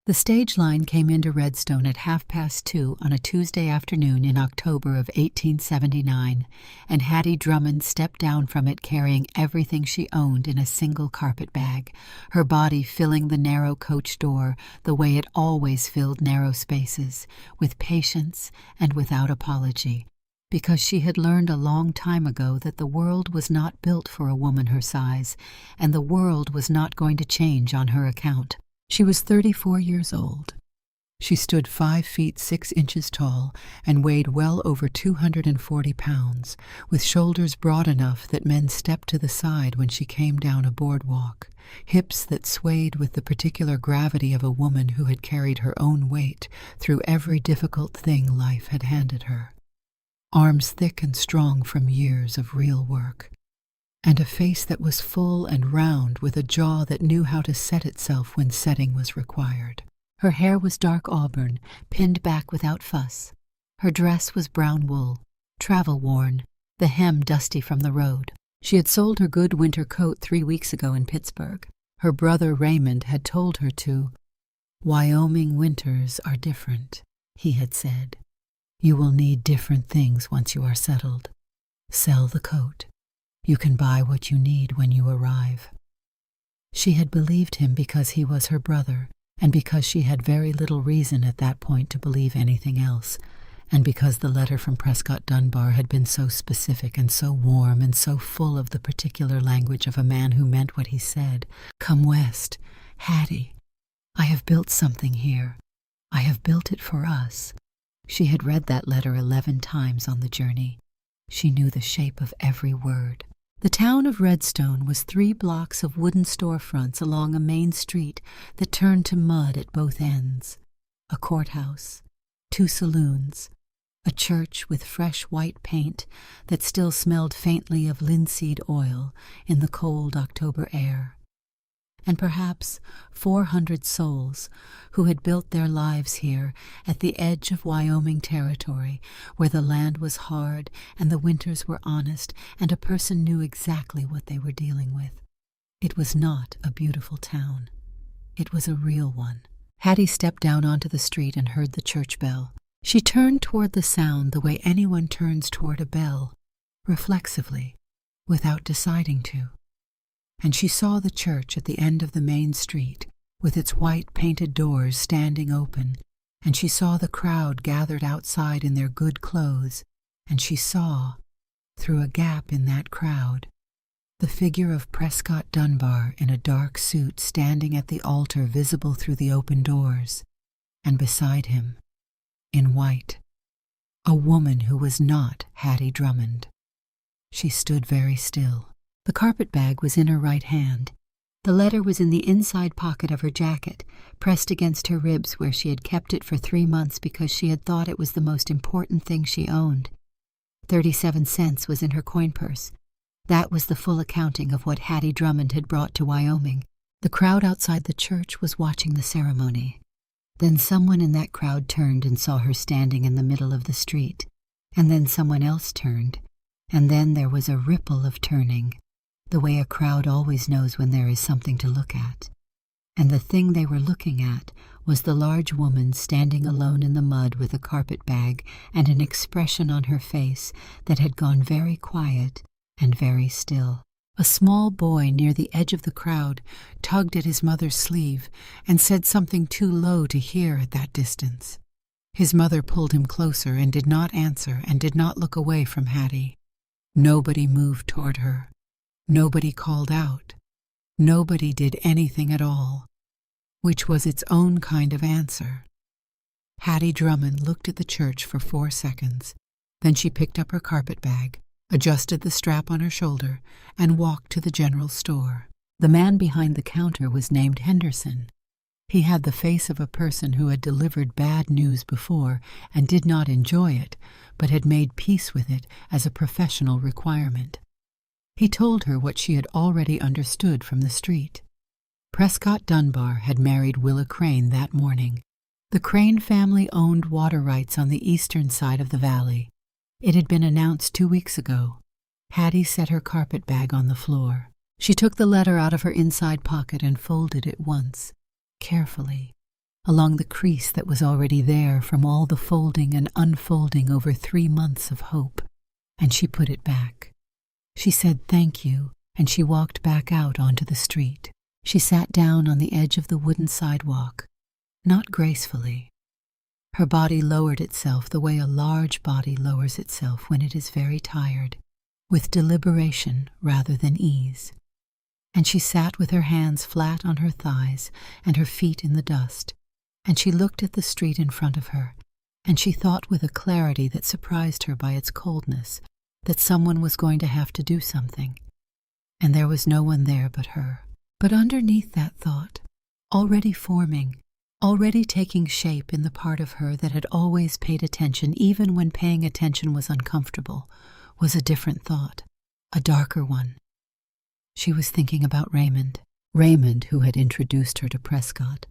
The stage line came into Redstone at 2:30 on a Tuesday afternoon in October of 1879, and Hattie Drummond stepped down from it carrying everything she owned in a single carpet bag, her body filling the narrow coach door the way it always filled narrow spaces, with patience and without apology, because she had learned a long time ago that the world was not built for a woman her size, and the world was not going to change on her account. She was 34 years old. She stood 5 feet 6 inches tall and weighed well over 240 pounds, with shoulders broad enough that men stepped to the side when she came down a boardwalk, hips that swayed with the particular gravity of a woman who had carried her own weight through every difficult thing life had handed her, arms thick and strong from years of real work, and a face that was full and round with a jaw that knew how to set itself when setting was required. Her hair was dark auburn, pinned back without fuss. Her dress was brown wool, travel-worn, the hem dusty from the road. She had sold her good winter coat 3 weeks ago in Pittsburgh. Her brother Raymond had told her to. "Wyoming winters are different," he had said. "You will need different things once you are settled. Sell the coat. You can buy what you need when you arrive." She had believed him because he was her brother, and because she had very little reason at that point to believe anything else, and because the letter from Prescott Dunbar had been so specific and so warm and so full of the particular language of a man who meant what he said. "Come west, Hattie. I have built something here. I have built it for us." She had read that letter 11 times on the journey. She knew the shape of every word. The town of Redstone was 3 blocks of wooden storefronts along a main street that turned to mud at both ends, a courthouse, 2 saloons, a church with fresh white paint that still smelled faintly of linseed oil in the cold October air, and perhaps 400 souls who had built their lives here at the edge of Wyoming territory, where the land was hard and the winters were honest and a person knew exactly what they were dealing with. It was not a beautiful town. It was a real one. Hattie stepped down onto the street and heard the church bell. She turned toward the sound the way anyone turns toward a bell, reflexively, without deciding to. And she saw the church at the end of the main street, with its white painted doors standing open, and she saw the crowd gathered outside in their good clothes, and she saw, through a gap in that crowd, the figure of Prescott Dunbar in a dark suit standing at the altar visible through the open doors, and beside him, in white, a woman who was not Hattie Drummond. She stood very still. The carpet bag was in her right hand. The letter was in the inside pocket of her jacket, pressed against her ribs where she had kept it for 3 months because she had thought it was the most important thing she owned. 37 cents was in her coin purse. That was the full accounting of what Hattie Drummond had brought to Wyoming. The crowd outside the church was watching the ceremony. Then someone in that crowd turned and saw her standing in the middle of the street. And then someone else turned. And then there was a ripple of turning, the way a crowd always knows when there is something to look at. And the thing they were looking at was the large woman standing alone in the mud with a carpet bag and an expression on her face that had gone very quiet and very still. A small boy near the edge of the crowd tugged at his mother's sleeve and said something too low to hear at that distance. His mother pulled him closer and did not answer and did not look away from Hattie. Nobody moved toward her. Nobody called out. Nobody did anything at all, which was its own kind of answer. Hattie Drummond looked at the church for 4 seconds. Then she picked up her carpet bag, adjusted the strap on her shoulder, and walked to the general store. The man behind the counter was named Henderson. He had the face of a person who had delivered bad news before and did not enjoy it, but had made peace with it as a professional requirement. He told her what she had already understood from the street. Prescott Dunbar had married Willa Crane that morning. The Crane family owned water rights on the eastern side of the valley. It had been announced 2 weeks ago. Hattie set her carpet bag on the floor. She took the letter out of her inside pocket and folded it once, carefully, along the crease that was already there from all the folding and unfolding over 3 months of hope, and she put it back. She said thank you, and she walked back out onto the street. She sat down on the edge of the wooden sidewalk, not gracefully. Her body lowered itself the way a large body lowers itself when it is very tired, with deliberation rather than ease. And she sat with her hands flat on her thighs and her feet in the dust, and she looked at the street in front of her, and she thought with a clarity that surprised her by its coldness that someone was going to have to do something, and there was no one there but her. But underneath that thought, already forming, already taking shape in the part of her that had always paid attention even when paying attention was uncomfortable, was a different thought, a darker one. She was thinking about Raymond. Raymond who had introduced her to Prescott.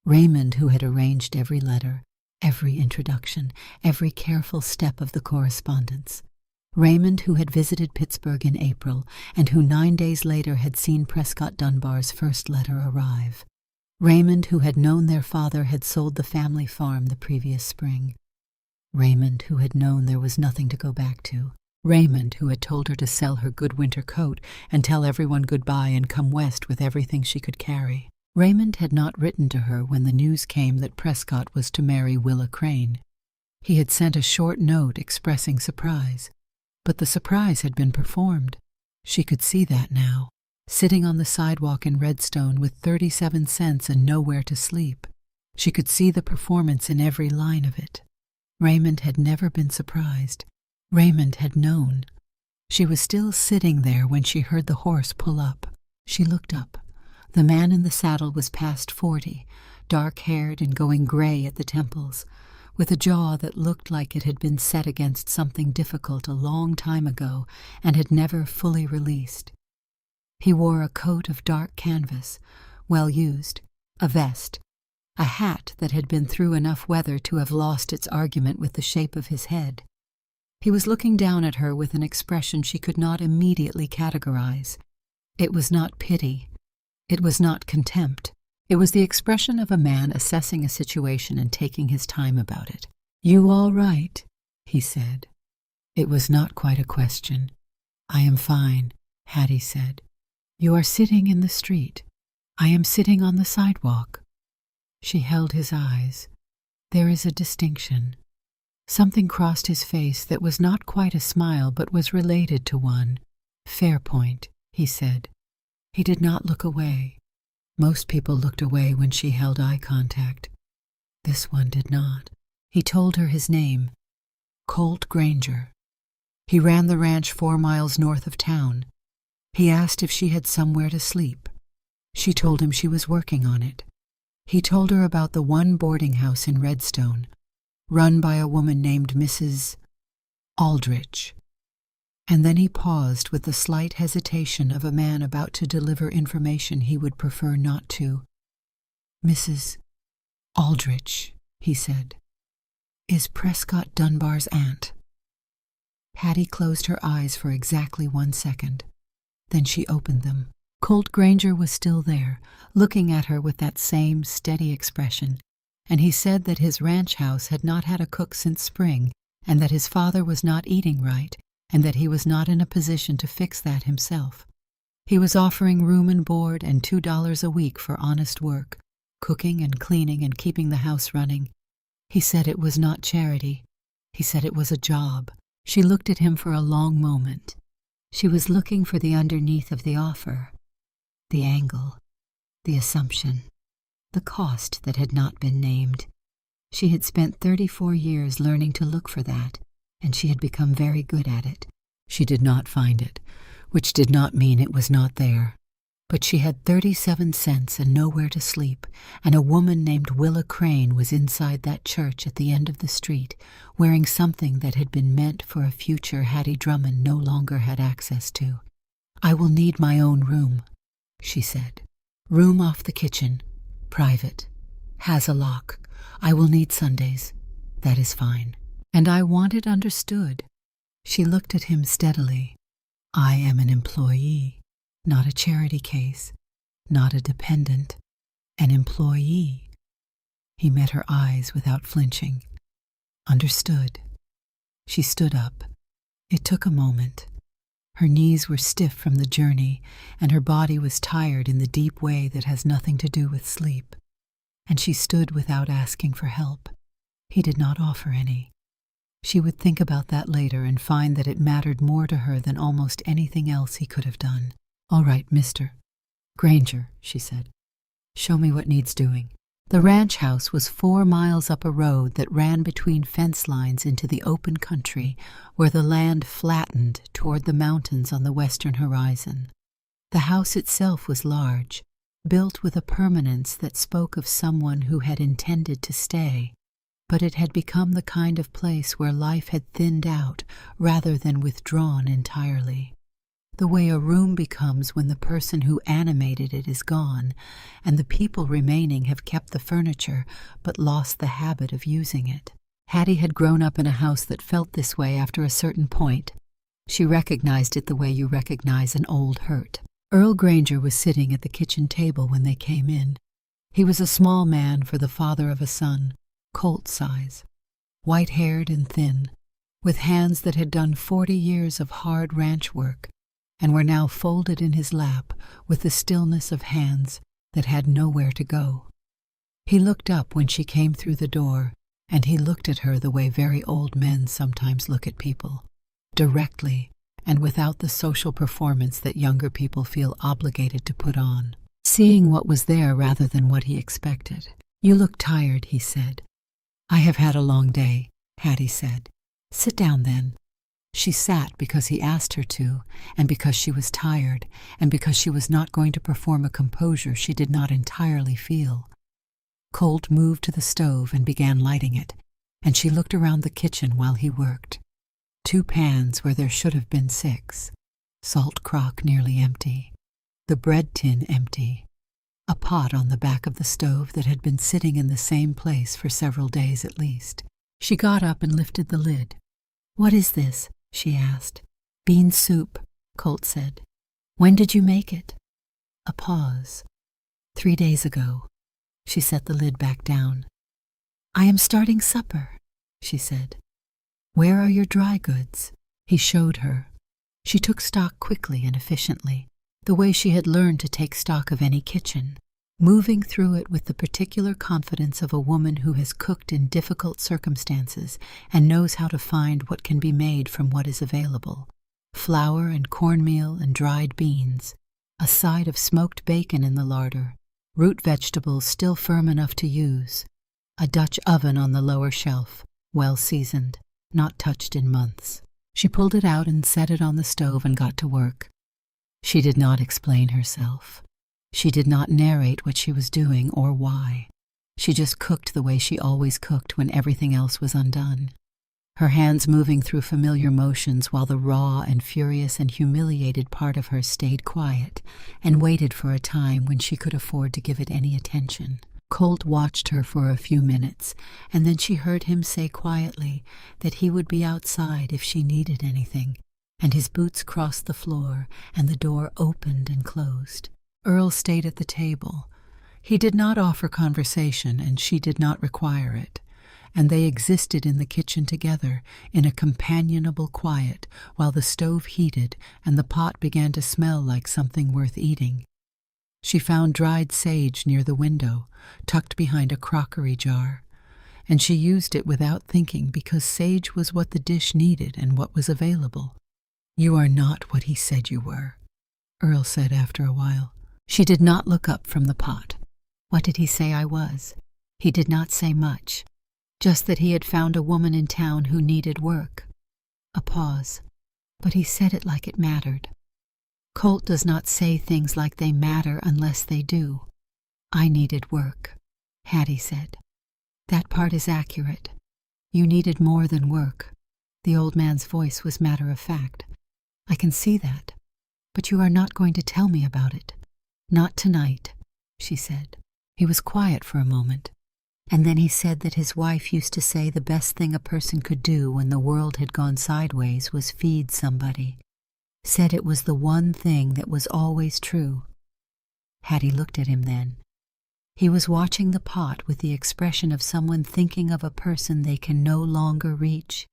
Raymond who had arranged every letter, every introduction, every careful step of the correspondence. Raymond who had visited Pittsburgh in April and who 9 days later had seen Prescott Dunbar's first letter arrive. Raymond who had known their father had sold the family farm the previous spring. Raymond who had known there was nothing to go back to. Raymond who had told her to sell her good winter coat and tell everyone goodbye and come west with everything she could carry. Raymond had not written to her when the news came that Prescott was to marry Willa Crane. He had sent a short note expressing surprise, but the surprise had been performed. She could see that now, sitting on the sidewalk in Redstone with 37 cents and nowhere to sleep. She could see the performance in every line of it. Raymond had never been surprised. Raymond had known. She was still sitting there when she heard the horse pull up. She looked up. The man in the saddle was past 40, dark-haired and going gray at the temples, with a jaw that looked like it had been set against something difficult a long time ago and had never fully released. He wore a coat of dark canvas, well used, a vest, a hat that had been through enough weather to have lost its argument with the shape of his head. He was looking down at her with an expression she could not immediately categorize. It was not pity. It was not contempt. It was the expression of a man assessing a situation and taking his time about it. "You all right?" he said. It was not quite a question. "I am fine," Hattie said. "You are sitting in the street. I am sitting on the sidewalk." She held his eyes. There is a distinction. Something crossed his face that was not quite a smile but was related to one. "Fair point," he said. He did not look away. Most people looked away when she held eye contact. This one did not. He told her his name, Colt Granger. He ran the ranch 4 miles north of town. He asked if she had somewhere to sleep. She told him she was working on it. He told her about the one boarding house in Redstone, run by a woman named Mrs. Aldrich. And then he paused with the slight hesitation of a man about to deliver information he would prefer not to. "Mrs. Aldrich," he said, "is Prescott Dunbar's aunt." Hattie closed her eyes for exactly 1 second. Then she opened them. Colt Granger was still there, looking at her with that same steady expression, and he said that his ranch house had not had a cook since spring, and that his father was not eating right, and that he was not in a position to fix that himself. He was offering room and board and $2 a week for honest work, cooking and cleaning and keeping the house running. He said it was not charity. He said it was a job. She looked at him for a long moment. She was looking for the underneath of the offer, the angle, the assumption, the cost that had not been named. She had spent 34 years learning to look for that, and she had become very good at it. She did not find it, which did not mean it was not there. But she had 37 cents and nowhere to sleep, and a woman named Willa Crane was inside that church at the end of the street, wearing something that had been meant for a future Hattie Drummond no longer had access to. "I will need my own room," she said. "Room off the kitchen, private, has a lock. I will need Sundays. That is fine. And I want it understood." She looked at him steadily. "I am an employee, not a charity case, not a dependent, an employee." He met her eyes without flinching. Understood. She stood up. It took a moment. Her knees were stiff from the journey, and her body was tired in the deep way that has nothing to do with sleep. And she stood without asking for help. He did not offer any. She would think about that later and find that it mattered more to her than almost anything else he could have done. "All right, Mr. Granger," she said. "Show me what needs doing." The ranch house was 4 miles up a road that ran between fence lines into the open country where the land flattened toward the mountains on the western horizon. The house itself was large, built with a permanence that spoke of someone who had intended to stay, but it had become the kind of place where life had thinned out rather than withdrawn entirely. The way a room becomes when the person who animated it is gone, and the people remaining have kept the furniture but lost the habit of using it. Hattie had grown up in a house that felt this way after a certain point. She recognized it the way you recognize an old hurt. Earl Granger was sitting at the kitchen table when they came in. He was a small man for the father of a son, colt size, white-haired and thin, with hands that had done 40 years of hard ranch work and were now folded in his lap with the stillness of hands that had nowhere to go. He looked up when she came through the door, and he looked at her the way very old men sometimes look at people, directly and without the social performance that younger people feel obligated to put on, seeing what was there rather than what he expected. "You look tired," he said. "I have had a long day," Hattie said. "Sit down then." She sat because he asked her to, and because she was tired, and because she was not going to perform a composure she did not entirely feel. Colt moved to the stove and began lighting it, and she looked around the kitchen while he worked. 2 pans where there should have been 6, salt crock nearly empty, the bread tin empty, a pot on the back of the stove that had been sitting in the same place for several days at least. She got up and lifted the lid. "What is this?" she asked. "Bean soup," Colt said. "When did you make it?" A pause. 3 days ago. She set the lid back down. "I am starting supper," she said. "Where are your dry goods?" He showed her. She took stock quickly and efficiently, the way she had learned to take stock of any kitchen, moving through it with the particular confidence of a woman who has cooked in difficult circumstances and knows how to find what can be made from what is available. Flour and cornmeal and dried beans, a side of smoked bacon in the larder, root vegetables still firm enough to use, a Dutch oven on the lower shelf, well seasoned, not touched in months. She pulled it out and set it on the stove and got to work. She did not explain herself. She did not narrate what she was doing or why. She just cooked the way she always cooked when everything else was undone, her hands moving through familiar motions while the raw and furious and humiliated part of her stayed quiet and waited for a time when she could afford to give it any attention. Colt watched her for a few minutes, and then she heard him say quietly that he would be outside if she needed anything, and his boots crossed the floor and the door opened and closed. Earl stayed at the table. He did not offer conversation, and she did not require it, and they existed in the kitchen together in a companionable quiet while the stove heated and the pot began to smell like something worth eating. She found dried sage near the window, tucked behind a crockery jar, and she used it without thinking because sage was what the dish needed and what was available. "You are not what he said you were," Earl said after a while. She did not look up from the pot. "What did he say I was?" He did not say much, just that he had found a woman in town who needed work. A pause, but he said it like it mattered. Colt does not say things like they matter unless they do. "I needed work," Hattie said. "That part is accurate. You needed more than work." The old man's voice was matter-of-fact. "I can see that, but you are not going to tell me about it." "Not tonight," she said. He was quiet for a moment, and then he said that his wife used to say the best thing a person could do when the world had gone sideways was feed somebody. Said it was the one thing that was always true. Hattie looked at him then. He was watching the pot with the expression of someone thinking of a person they can no longer reach.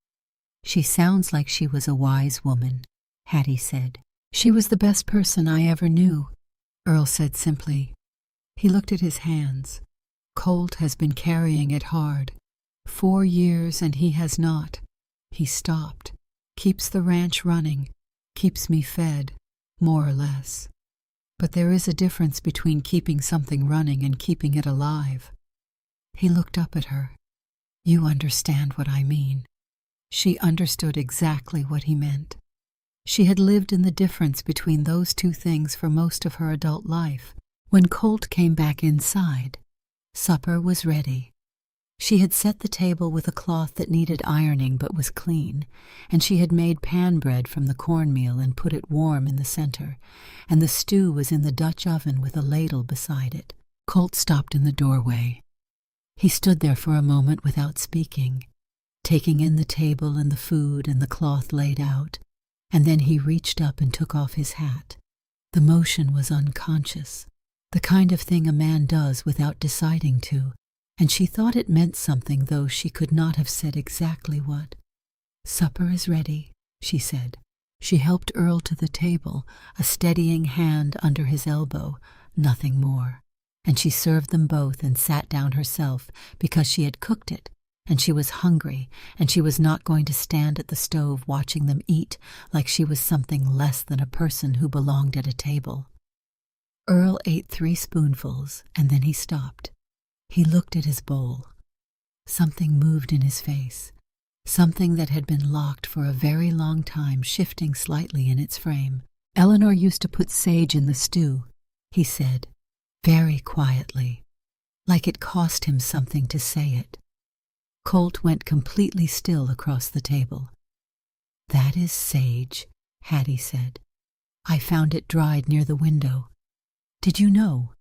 "She sounds like she was a wise woman," Hattie said. "She was the best person I ever knew," Earl said simply. He looked at his hands. "Colt has been carrying it hard. 4 years and he has not. He stopped. Keeps the ranch running. Keeps me fed, more or less. But there is a difference between keeping something running and keeping it alive." He looked up at her. "You understand what I mean." She understood exactly what he meant. She had lived in the difference between those two things for most of her adult life. When Colt came back inside, supper was ready. She had set the table with a cloth that needed ironing but was clean, and she had made pan bread from the cornmeal and put it warm in the center, and the stew was in the Dutch oven with a ladle beside it. Colt stopped in the doorway. He stood there for a moment without speaking, taking in the table and the food and the cloth laid out, and then he reached up and took off his hat. The motion was unconscious, the kind of thing a man does without deciding to, and she thought it meant something, though she could not have said exactly what. "Supper is ready," she said. She helped Earl to the table, a steadying hand under his elbow, nothing more, and she served them both and sat down herself because she had cooked it, and she was hungry, and she was not going to stand at the stove watching them eat like she was something less than a person who belonged at a table. Earl ate 3 spoonfuls, and then he stopped. He looked at his bowl. Something moved in his face, something that had been locked for a very long time, shifting slightly in its frame. "Eleanor used to put sage in the stew," he said, very quietly, like it cost him something to say it. Colt went completely still across the table. "That is sage," Hattie said. "I found it dried near the window." "Did you know?"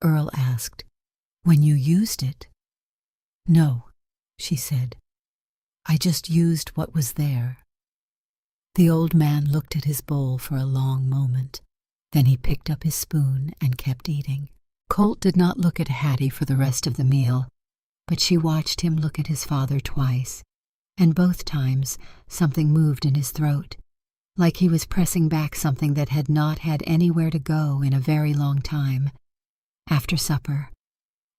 Earl asked. "When you used it?" "No," she said. "I just used what was there." The old man looked at his bowl for a long moment. Then he picked up his spoon and kept eating. Colt did not look at Hattie for the rest of the meal, but she watched him look at his father twice, and both times something moved in his throat, like he was pressing back something that had not had anywhere to go in a very long time. After supper,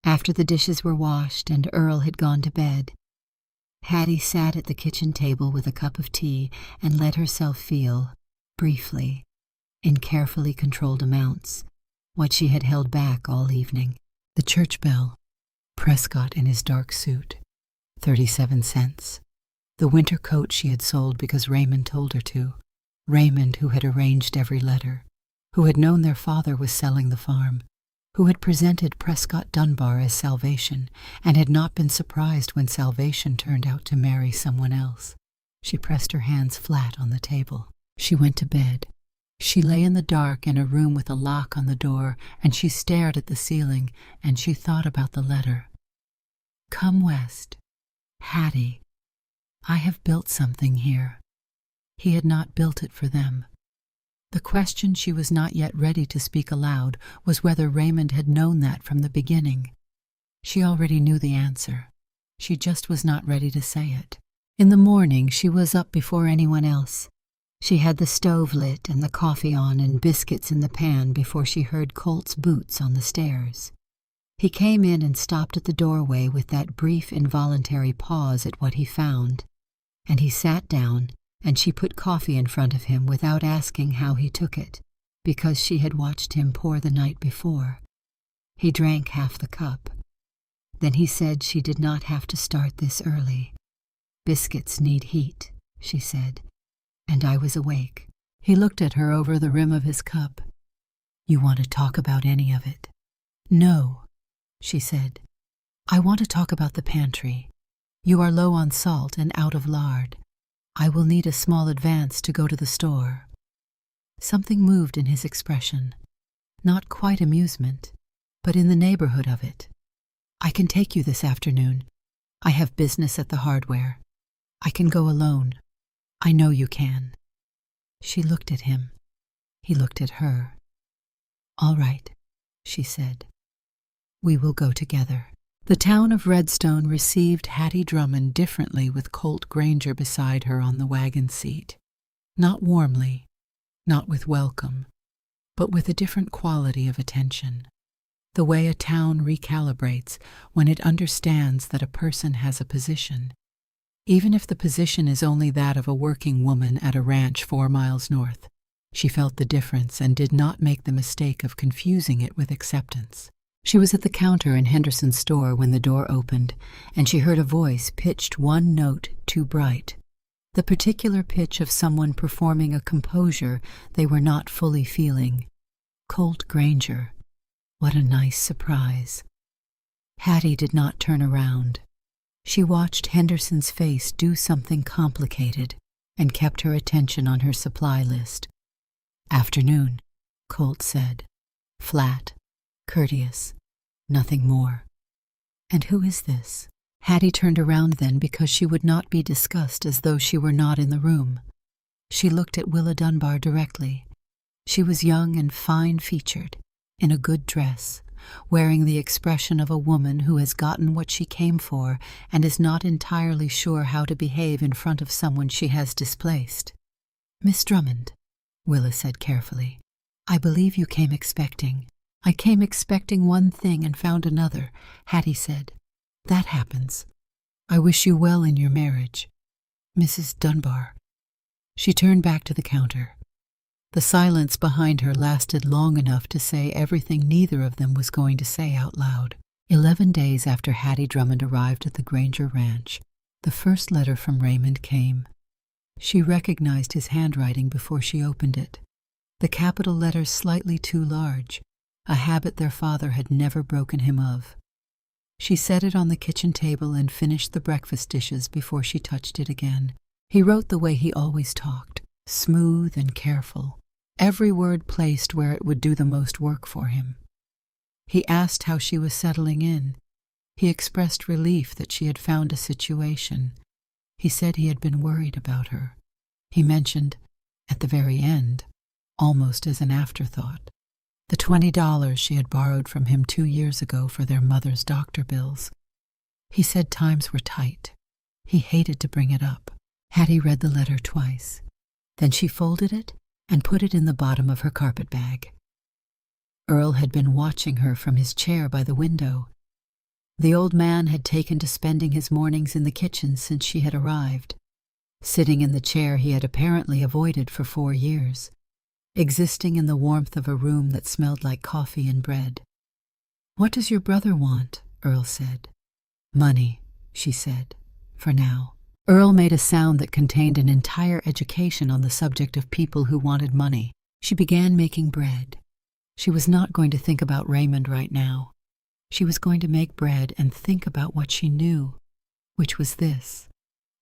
after the dishes were washed and Earl had gone to bed, Hattie sat at the kitchen table with a cup of tea and let herself feel, briefly, in carefully controlled amounts, what she had held back all evening. The church bell. Prescott in his dark suit. 37 cents. The winter coat she had sold because Raymond told her to. Raymond, who had arranged every letter, who had known their father was selling the farm, who had presented Prescott Dunbar as Salvation and had not been surprised when Salvation turned out to marry someone else. She pressed her hands flat on the table. She went to bed. She lay in the dark in a room with a lock on the door, and she stared at the ceiling, and she thought about the letter. "Come west. Hattie. I have built something here." He had not built it for them. The question she was not yet ready to speak aloud was whether Raymond had known that from the beginning. She already knew the answer. She just was not ready to say it. In the morning, she was up before anyone else. She had the stove lit and the coffee on and biscuits in the pan before she heard Colt's boots on the stairs. He came in and stopped at the doorway with that brief involuntary pause at what he found, and he sat down, and she put coffee in front of him without asking how he took it, because she had watched him pour the night before. He drank half the cup. Then he said she did not have to start this early. "Biscuits need heat," she said, and I was awake. He looked at her over the rim of his cup. "You want to talk about any of it?" "No," she said. "I want to talk about the pantry. You are low on salt and out of lard. I will need a small advance to go to the store." Something moved in his expression. Not quite amusement, but in the neighborhood of it. "I can take you this afternoon. I have business at the hardware. I can go alone. I know you can." She looked at him. He looked at her. "All right," she said. We will go together." The town of Redstone received Hattie Drummond differently with Colt Granger beside her on the wagon seat. Not warmly, not with welcome, but with a different quality of attention. The way a town recalibrates when it understands that a person has a position, even if the position is only that of a working woman at a ranch 4 miles north. She felt the difference and did not make the mistake of confusing it with acceptance. She was at the counter in Henderson's store when the door opened, and she heard a voice pitched 1 note too bright, the particular pitch of someone performing a composure they were not fully feeling. Colt Granger. What a nice surprise. Hattie did not turn around. She watched Henderson's face do something complicated and kept her attention on her supply list. "Afternoon," Colt said. Flat, courteous, nothing more. "And who is this?" Hattie turned around then because she would not be discussed as though she were not in the room. She looked at Willa Dunbar directly. She was young and fine-featured, in a good dress, wearing the expression of a woman who has gotten what she came for and is not entirely sure how to behave in front of someone she has displaced. "Miss Drummond," Willa said carefully, "I believe you came expecting." "I came expecting one thing and found another," Hattie said. "That happens. I wish you well in your marriage. Mrs. Dunbar." She turned back to the counter. The silence behind her lasted long enough to say everything neither of them was going to say out loud. 11 days after Hattie Drummond arrived at the Granger Ranch, the first letter from Raymond came. She recognized his handwriting before she opened it. The capital letters slightly too large, a habit their father had never broken him of. She set it on the kitchen table and finished the breakfast dishes before she touched it again. He wrote the way he always talked, smooth and careful, every word placed where it would do the most work for him. He asked how she was settling in. He expressed relief that she had found a situation. He said he had been worried about her. He mentioned, at the very end, almost as an afterthought, the $20 she had borrowed from him 2 years ago for their mother's doctor bills. He said times were tight. He hated to bring it up. Hattie read the letter twice. Then she folded it and put it in the bottom of her carpetbag. Earl had been watching her from his chair by the window. The old man had taken to spending his mornings in the kitchen since she had arrived, sitting in the chair he had apparently avoided for 4 years, existing in the warmth of a room that smelled like coffee and bread. "What does your brother want?" Earl said. "Money," she said, "for now." Earl made a sound that contained an entire education on the subject of people who wanted money. She began making bread. She was not going to think about Raymond right now. She was going to make bread and think about what she knew, which was this.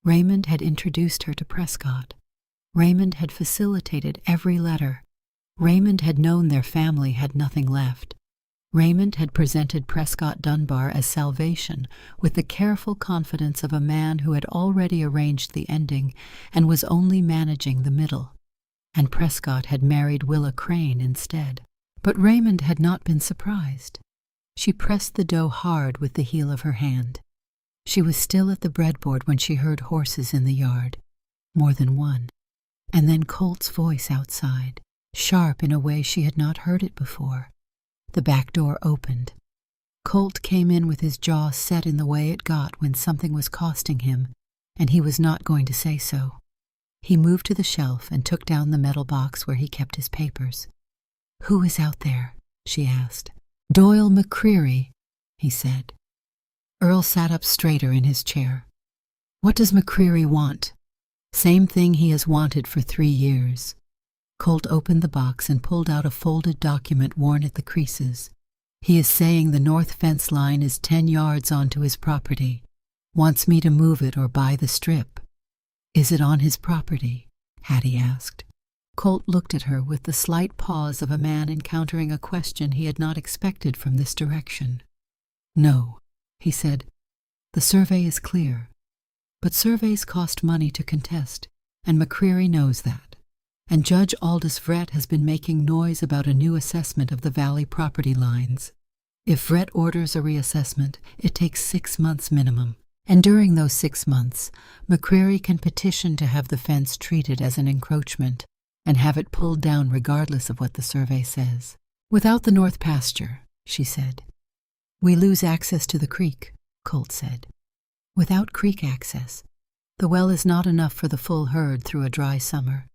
Raymond had introduced her to Prescott. Raymond had facilitated every letter. Raymond had known their family had nothing left. Raymond had presented Prescott Dunbar as salvation with the careful confidence of a man who had already arranged the ending and was only managing the middle. And Prescott had married Willa Crane instead. But Raymond had not been surprised. She pressed the dough hard with the heel of her hand. She was still at the breadboard when she heard horses in the yard, more than one, and then Colt's voice outside, sharp in a way she had not heard it before. The back door opened. Colt came in with his jaw set in the way it got when something was costing him, and he was not going to say so. He moved to the shelf and took down the metal box where he kept his papers. "Who is out there?" she asked. "Doyle McCreary," he said. Earl sat up straighter in his chair. "What does McCreary want?" "Same thing he has wanted for 3 years. Colt opened the box and pulled out a folded document worn at the creases. "He is saying the north fence line is 10 yards onto his property. Wants me to move it or buy the strip." "Is it on his property?" Hattie asked. Colt looked at her with the slight pause of a man encountering a question he had not expected from this direction. "No," he said. "The survey is clear. But surveys cost money to contest, and McCreary knows that. And Judge Aldous Vrett has been making noise about a new assessment of the valley property lines. If Vret orders a reassessment, it takes 6 months minimum. And during those 6 months, McCreary can petition to have the fence treated as an encroachment and have it pulled down regardless of what the survey says. Without the north pasture, she said. We lose access to the creek, Colt said. Without creek access, the well is not enough for the full herd through a dry summer.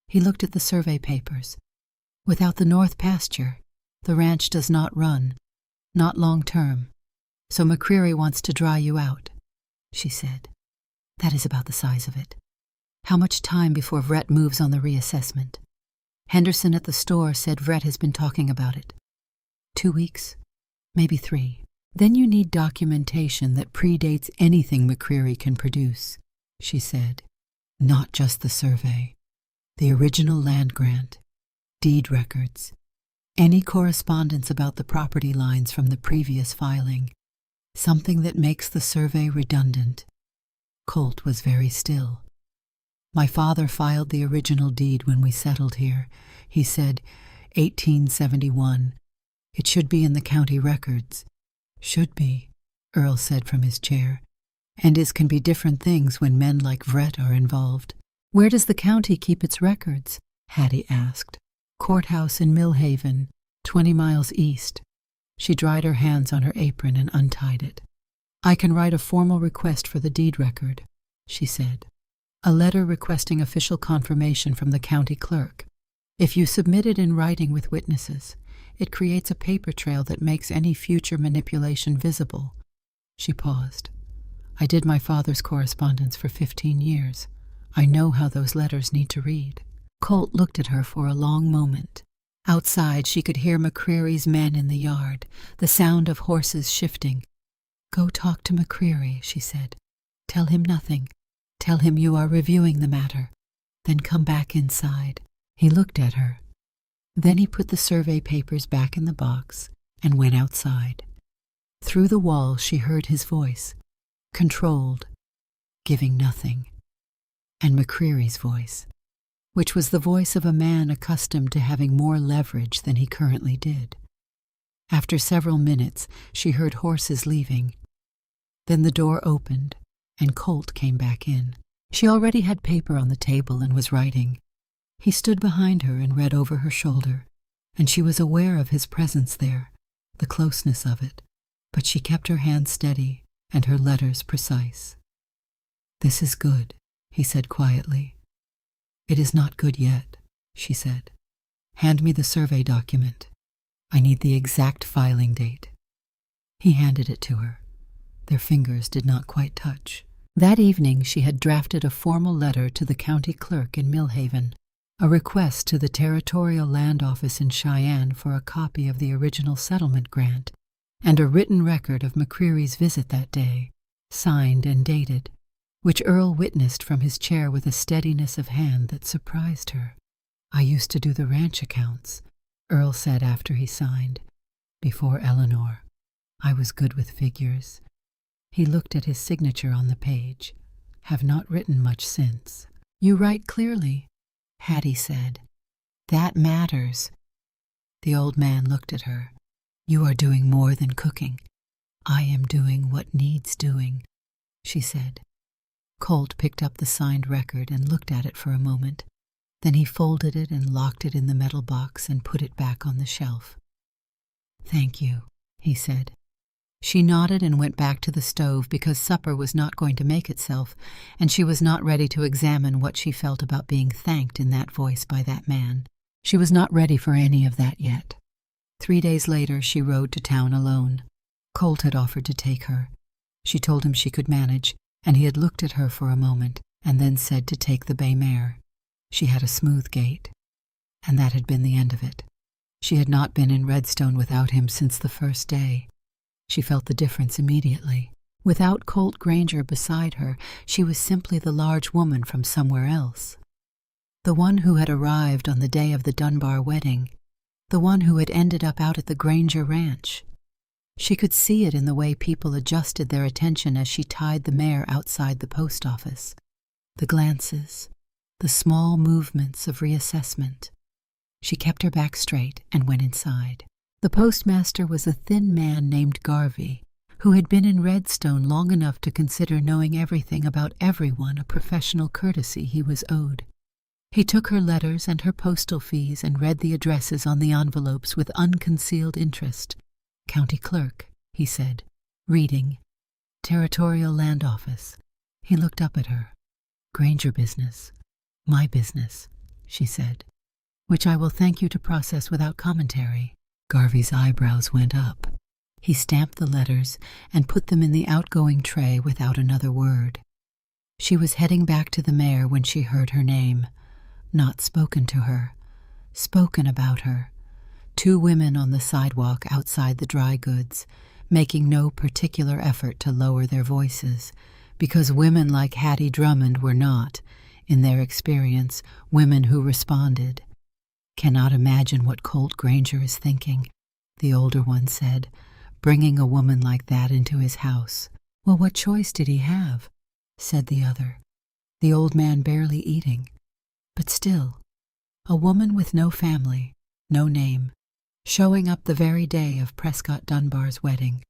He looked at the survey papers. Without the north pasture, the ranch does not run, not long term. So McCreary wants to dry you out, she said. That is about the size of it. How much time before Vret moves on the reassessment? Henderson at the store said Vret has been talking about it. 2 weeks, maybe 3. Then you need documentation that predates anything McCreary can produce, she said. Not just the survey. The original land grant, deed records, any correspondence about the property lines from the previous filing, something that makes the survey redundant. Colt was very still. My father filed the original deed when we settled here. He said, 1871. It should be in the county records. Should be, Earl said from his chair. And is can be different things when men like Vret are involved. Where does the county keep its records? Hattie asked. Courthouse in Millhaven, 20 miles east. She dried her hands on her apron and untied it. I can write a formal request for the deed record, she said. A letter requesting official confirmation from the county clerk. If you submit it in writing with witnesses, it creates a paper trail that makes any future manipulation visible. She paused. I did my father's correspondence for 15 years. I know how those letters need to read. Colt looked at her for a long moment. Outside, she could hear McCreary's men in the yard, the sound of horses shifting. Go talk to McCreary, she said. Tell him nothing. Tell him you are reviewing the matter. Then come back inside. He looked at her. Then he put the survey papers back in the box and went outside. Through the wall, she heard his voice, controlled, giving nothing. And McCreary's voice, which was the voice of a man accustomed to having more leverage than he currently did. After several minutes, she heard horses leaving. Then the door opened, and Colt came back in. She already had paper on the table and was writing. He stood behind her and read over her shoulder, and she was aware of his presence there, the closeness of it, but she kept her hand steady and her letters precise. This is good, he said quietly. It is not good yet, she said. Hand me the survey document. I need the exact filing date. He handed it to her. Their fingers did not quite touch. That evening she had drafted a formal letter to the county clerk in Millhaven, a request to the Territorial Land Office in Cheyenne for a copy of the original settlement grant, and a written record of McCreary's visit that day, signed and dated, which Earl witnessed from his chair with a steadiness of hand that surprised her. I used to do the ranch accounts, Earl said after he signed, before Eleanor. I was good with figures. He looked at his signature on the page. Have not written much since. You write clearly, Hattie said. That matters. The old man looked at her. You are doing more than cooking. I am doing what needs doing, she said. Colt picked up the signed record and looked at it for a moment. Then he folded it and locked it in the metal box and put it back on the shelf. Thank you, he said. She nodded and went back to the stove because supper was not going to make itself, and she was not ready to examine what she felt about being thanked in that voice by that man. She was not ready for any of that yet. 3 days later, she rode to town alone. Colt had offered to take her. She told him she could manage, and he had looked at her for a moment and then said to take the bay mare. She had a smooth gait, and that had been the end of it. She had not been in Redstone without him since the first day. She felt the difference immediately. Without Colt Granger beside her, she was simply the large woman from somewhere else. The one who had arrived on the day of the Dunbar wedding. The one who had ended up out at the Granger ranch. She could see it in the way people adjusted their attention as she tied the mare outside the post office. The glances, the small movements of reassessment. She kept her back straight and went inside. The postmaster was a thin man named Garvey, who had been in Redstone long enough to consider knowing everything about everyone a professional courtesy he was owed. He took her letters and her postal fees and read the addresses on the envelopes with unconcealed interest. "County clerk," he said, reading. "Territorial Land Office." He looked up at her. "Granger business." "My business," she said. "Which I will thank you to process without commentary." Garvey's eyebrows went up. He stamped the letters and put them in the outgoing tray without another word. She was heading back to the mayor when she heard her name. Not spoken to her. Spoken about her. Two women on the sidewalk outside the dry goods, making no particular effort to lower their voices, because women like Hattie Drummond were not, in their experience, women who responded. "Cannot imagine what Colt Granger is thinking," the older one said, "bringing a woman like that into his house." "Well, what choice did he have?" said the other, the old man barely eating. But still, a woman with no family, no name, showing up the very day of Prescott Dunbar's wedding.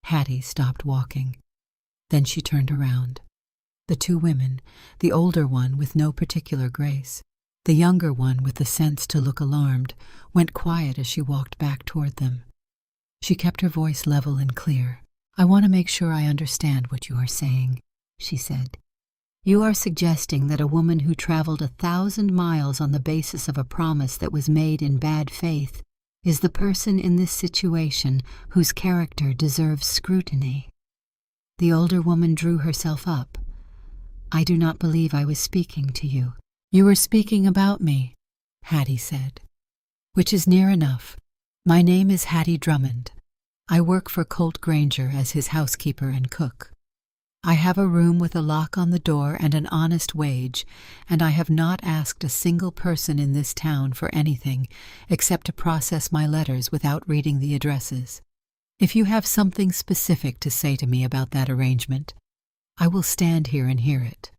Hattie stopped walking. Then she turned around. The two women, the older one with no particular grace, the younger one with the sense to look alarmed, went quiet as she walked back toward them. She kept her voice level and clear. "I want to make sure I understand what you are saying," she said. "You are suggesting that a woman who traveled 1,000 miles on the basis of a promise that was made in bad faith is the person in this situation whose character deserves scrutiny." The older woman drew herself up. "I do not believe I was speaking to you." "You were speaking about me," Hattie said. "Which is near enough. My name is Hattie Drummond. I work for Colt Granger as his housekeeper and cook. I have a room with a lock on the door and an honest wage, and I have not asked a single person in this town for anything except to process my letters without reading the addresses. If you have something specific to say to me about that arrangement, I will stand here and hear it.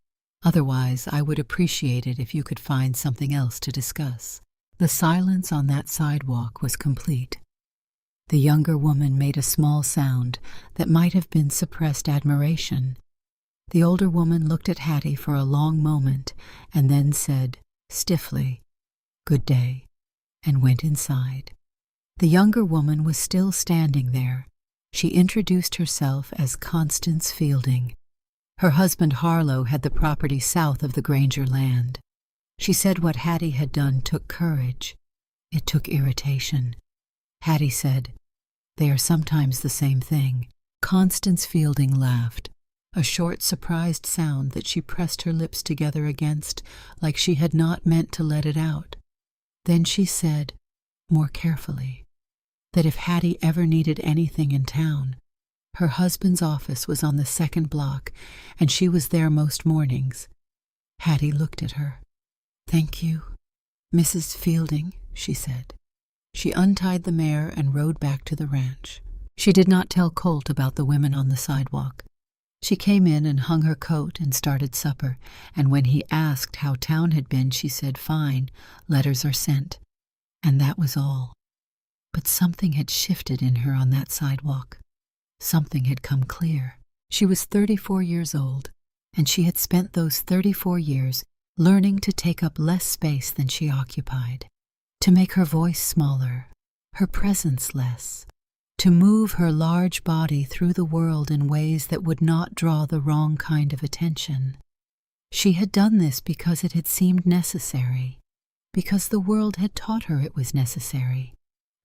Otherwise, I would appreciate it if you could find something else to discuss." The silence on that sidewalk was complete. The younger woman made a small sound that might have been suppressed admiration. The older woman looked at Hattie for a long moment and then said, stiffly, "Good day," and went inside. The younger woman was still standing there. She introduced herself as Constance Fielding. Her husband Harlow had the property south of the Granger land. She said what Hattie had done took courage. It took irritation. Hattie said, "They are sometimes the same thing." Constance Fielding laughed, a short, surprised sound that she pressed her lips together against, like she had not meant to let it out. Then she said, more carefully, that if Hattie ever needed anything in town, her husband's office was on the second block, and she was there most mornings. Hattie looked at her. "Thank you, Mrs. Fielding," she said. She untied the mare and rode back to the ranch. She did not tell Colt about the women on the sidewalk. She came in and hung her coat and started supper, and when he asked how town had been, she said, "Fine, letters are sent." And that was all. But something had shifted in her on that sidewalk. Something had come clear. She was 34 years old, and she had spent those 34 years learning to take up less space than she occupied, to make her voice smaller, her presence less, to move her large body through the world in ways that would not draw the wrong kind of attention. She had done this because it had seemed necessary, because the world had taught her it was necessary,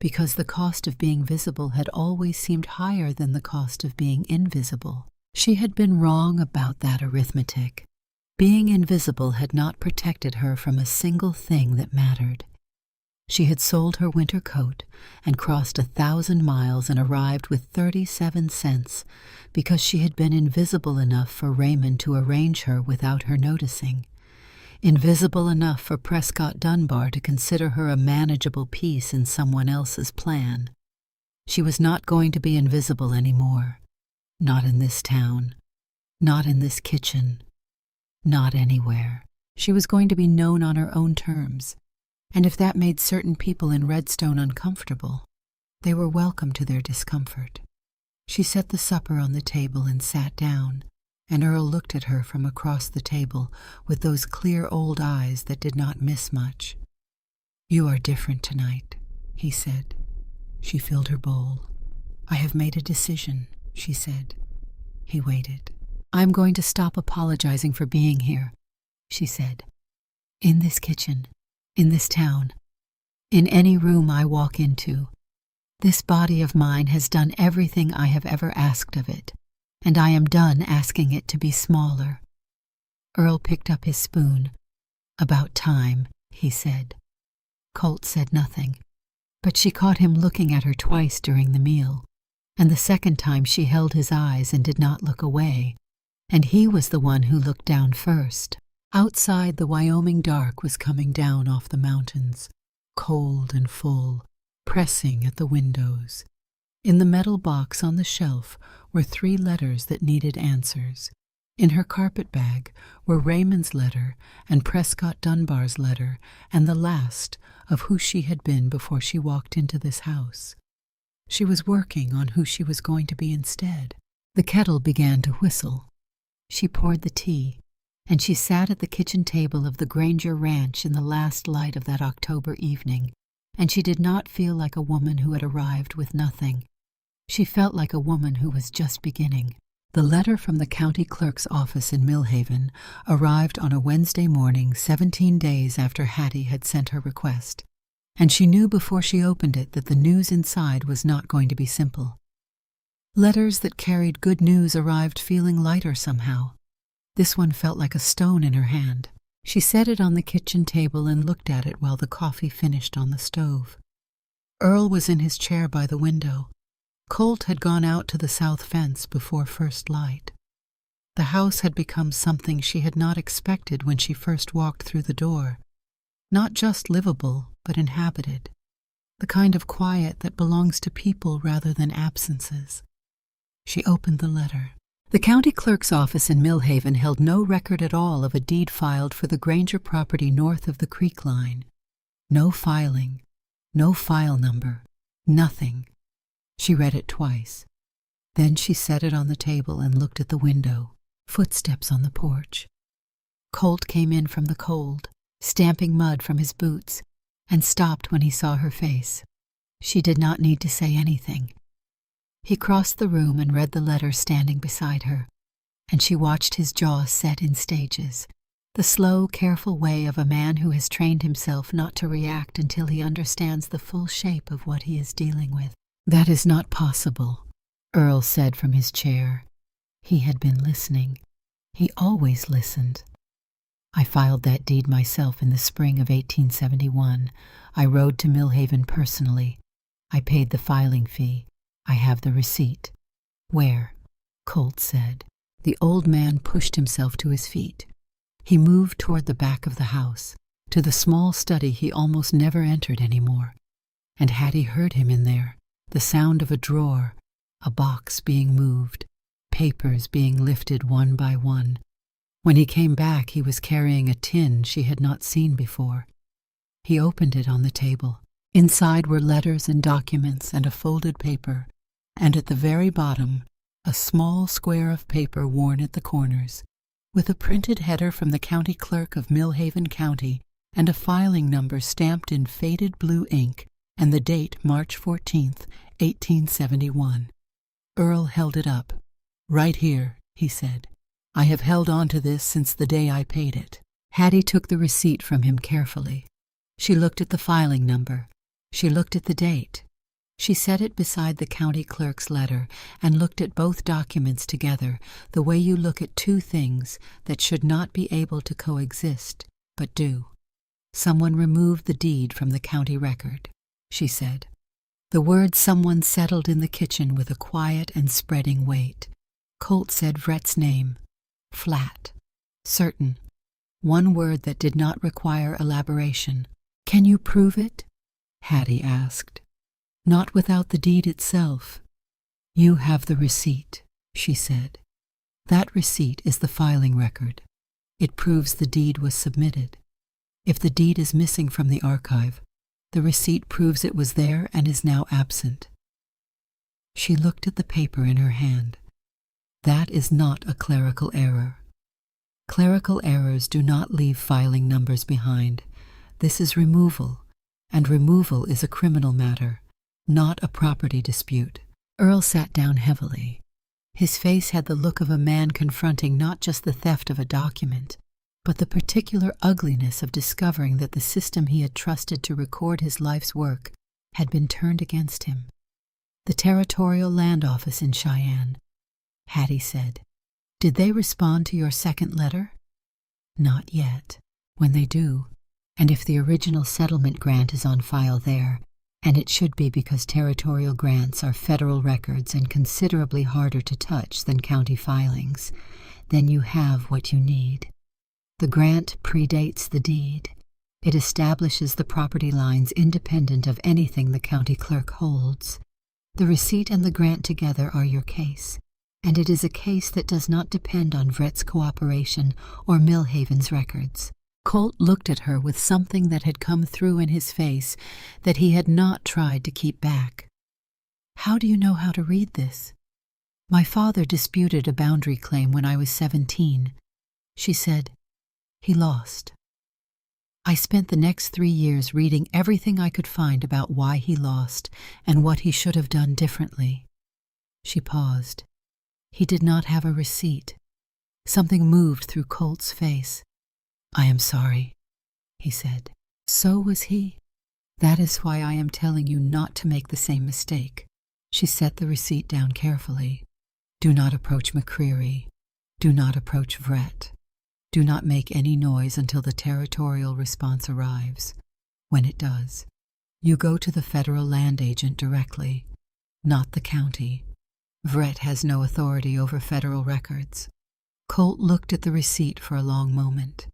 because the cost of being visible had always seemed higher than the cost of being invisible. She had been wrong about that arithmetic. Being invisible had not protected her from a single thing that mattered. She had sold her winter coat and crossed 1,000 miles and arrived with 37 cents because she had been invisible enough for Raymond to arrange her without her noticing. Invisible enough for Prescott Dunbar to consider her a manageable piece in someone else's plan. She was not going to be invisible anymore. Not in this town. Not in this kitchen. Not anywhere. She was going to be known on her own terms. And if that made certain people in Redstone uncomfortable, They were welcome to their discomfort. She set the supper on the table and sat down, and Earl looked at her from across the table with those clear old eyes that did not miss much. "You are different tonight," he said. She filled her bowl. "I have made a decision," she said. He waited. "I'm going to stop apologizing for being here," she said. "In this kitchen, in this town, in any room I walk into, this body of mine has done everything I have ever asked of it, and I am done asking it to be smaller." Earl picked up his spoon. "About time," he said. Colt said nothing, but she caught him looking at her twice during the meal, and the second time she held his eyes and did not look away, and he was the one who looked down first. Outside, the Wyoming dark was coming down off the mountains, cold and full, pressing at the windows. In the metal box on the shelf were 3 letters that needed answers. In her carpet bag were Raymond's letter and Prescott Dunbar's letter, and the last of who she had been before she walked into this house. She was working on who she was going to be instead. The kettle began to whistle. She poured the tea, and she sat at the kitchen table of the Granger Ranch in the last light of that October evening, and she did not feel like a woman who had arrived with nothing. She felt like a woman who was just beginning. The letter from the county clerk's office in Millhaven arrived on a Wednesday morning 17 days after Hattie had sent her request, and she knew before she opened it that the news inside was not going to be simple. Letters that carried good news arrived feeling lighter somehow. This one felt like a stone in her hand. She set it on the kitchen table and looked at it while the coffee finished on the stove. Earl was in his chair by the window. Colt had gone out to the south fence before first light. The house had become something she had not expected when she first walked through the door. Not just livable, but inhabited. The kind of quiet that belongs to people rather than absences. She opened the letter. The county clerk's office in Millhaven held no record at all of a deed filed for the Granger property north of the creek line. No filing, no file number, nothing. She read it twice. Then she set it on the table and looked at the window. Footsteps on the porch. Colt came in from the cold, stamping mud from his boots, and stopped when he saw her face. She did not need to say anything. He crossed the room and read the letter standing beside her, and she watched his jaw set in stages, the slow, careful way of a man who has trained himself not to react until he understands the full shape of what he is dealing with. "That is not possible," Earl said from his chair. He had been listening. He always listened. "I filed that deed myself in the spring of 1871. I rode to Millhaven personally. I paid the filing fee. I have the receipt." "Where?" Colt said. The old man pushed himself to his feet. He moved toward the back of the house, to the small study he almost never entered anymore. And Hattie heard him in there, the sound of a drawer, a box being moved, papers being lifted one by one. When he came back, he was carrying a tin she had not seen before. He opened it on the table. Inside were letters and documents and a folded paper, and at the very bottom, a small square of paper worn at the corners, with a printed header from the county clerk of Millhaven County and a filing number stamped in faded blue ink and the date March 14th, 1871. Earl held it up. "Right here," he said. "I have held on to this since the day I paid it." Hattie took the receipt from him carefully. She looked at the filing number. She looked at the date. She set it beside the county clerk's letter and looked at both documents together, the way you look at two things that should not be able to coexist, but do. "Someone removed the deed from the county record," she said. The word "someone" settled in the kitchen with a quiet and spreading weight. Colt said Vret's name. Flat. Certain. One word that did not require elaboration. "Can you prove it?" Hattie asked. "Not without the deed itself." "You have the receipt," she said. "That receipt is the filing record. It proves the deed was submitted. If the deed is missing from the archive, the receipt proves it was there and is now absent. She looked at the paper in her hand. That is not a clerical error. Clerical errors do not leave filing numbers behind. This is removal, and removal is a criminal matter, not a property dispute. Earl sat down heavily. His face had the look of a man confronting not just the theft of a document, but the particular ugliness of discovering that the system he had trusted to record his life's work had been turned against him. The Territorial Land Office in Cheyenne, Hattie said. Did they respond to your second letter? Not yet. When they do, and if the original settlement grant is on file there, and it should be because territorial grants are federal records and considerably harder to touch than county filings, then you have what you need. The grant predates the deed. It establishes the property lines independent of anything the county clerk holds. The receipt and the grant together are your case, and it is a case that does not depend on Vret's cooperation or Millhaven's records. Colt looked at her with something that had come through in his face that he had not tried to keep back. How do you know how to read this? My father disputed a boundary claim when I was 17. She said, he lost. I spent the next 3 years reading everything I could find about why he lost and what he should have done differently. She paused. He did not have a receipt. Something moved through Colt's face. I am sorry, he said. So was he. That is why I am telling you not to make the same mistake. She set the receipt down carefully. Do not approach McCreary. Do not approach Vret. Do not make any noise until the territorial response arrives. When it does, you go to the federal land agent directly, not the county. Vret has no authority over federal records. Colt looked at the receipt for a long moment.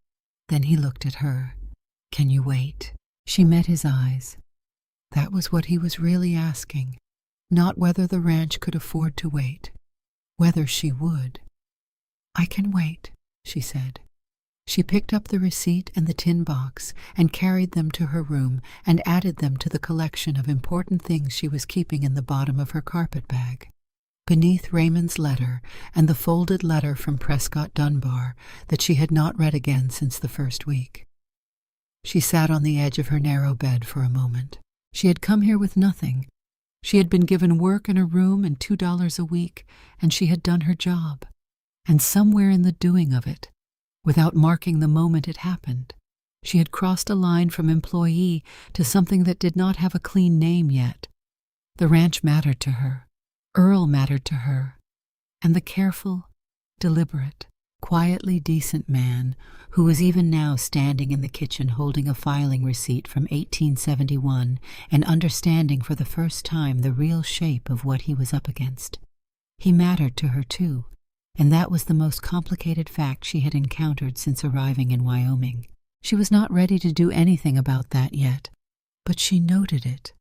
Then he looked at her. Can you wait? She met his eyes. That was what he was really asking. Not whether the ranch could afford to wait. Whether she would. I can wait, she said. She picked up the receipt and the tin box and carried them to her room and added them to the collection of important things she was keeping in the bottom of her carpet bag. Beneath Raymond's letter and the folded letter from Prescott Dunbar that she had not read again since the first week. She sat on the edge of her narrow bed for a moment. She had come here with nothing. She had been given work and a room and $2 a week, and she had done her job. And somewhere in the doing of it, without marking the moment it happened, she had crossed a line from employee to something that did not have a clean name yet. The ranch mattered to her. Earl mattered to her, and the careful, deliberate, quietly decent man who was even now standing in the kitchen holding a filing receipt from 1871 and understanding for the first time the real shape of what he was up against. He mattered to her too, and that was the most complicated fact she had encountered since arriving in Wyoming. She was not ready to do anything about that yet, but she noted it.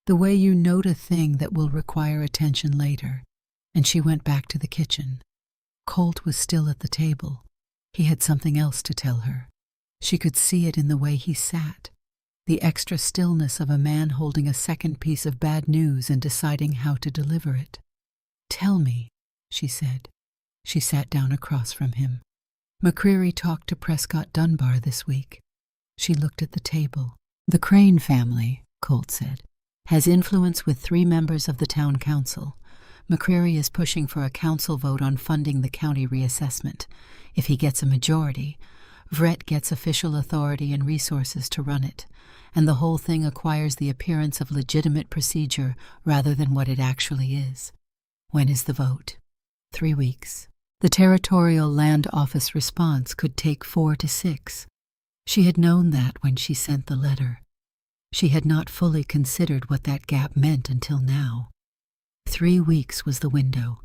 The way you note a thing that will require attention later, and she went back to the kitchen. Colt was still at the table. He had something else to tell her. She could see it in the way he sat, the extra stillness of a man holding a second piece of bad news and deciding how to deliver it. Tell me, she said. She sat down across from him. McCreary talked to Prescott Dunbar this week. She looked at the table. The Crane family, Colt said, has influence with 3 members of the town council. McCreary is pushing for a council vote on funding the county reassessment. If he gets a majority, Vret gets official authority and resources to run it, and the whole thing acquires the appearance of legitimate procedure rather than what it actually is. When is the vote? 3 weeks. The Territorial Land Office response could take 4 to 6. She had known that when she sent the letter. She had not fully considered what that gap meant until now. 3 weeks was the window,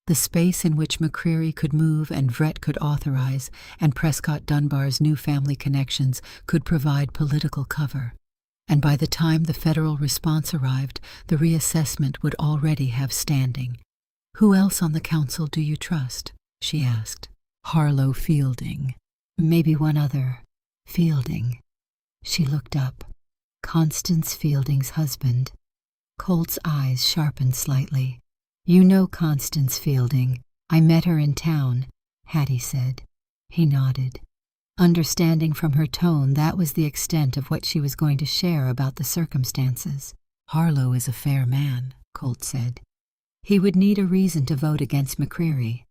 the space in which McCreary could move and Vret could authorize, and Prescott Dunbar's new family connections could provide political cover. And by the time the federal response arrived, the reassessment would already have standing. Who else on the council do you trust? She asked. Harlow Fielding. Maybe one other. Fielding. She looked up. Constance Fielding's husband. Colt's eyes sharpened slightly. "You know Constance Fielding. I met her in town," Hattie said. He nodded. Understanding from her tone that was the extent of what she was going to share about the circumstances. "Harlow is a fair man," Colt said. "He would need a reason to vote against McCreary.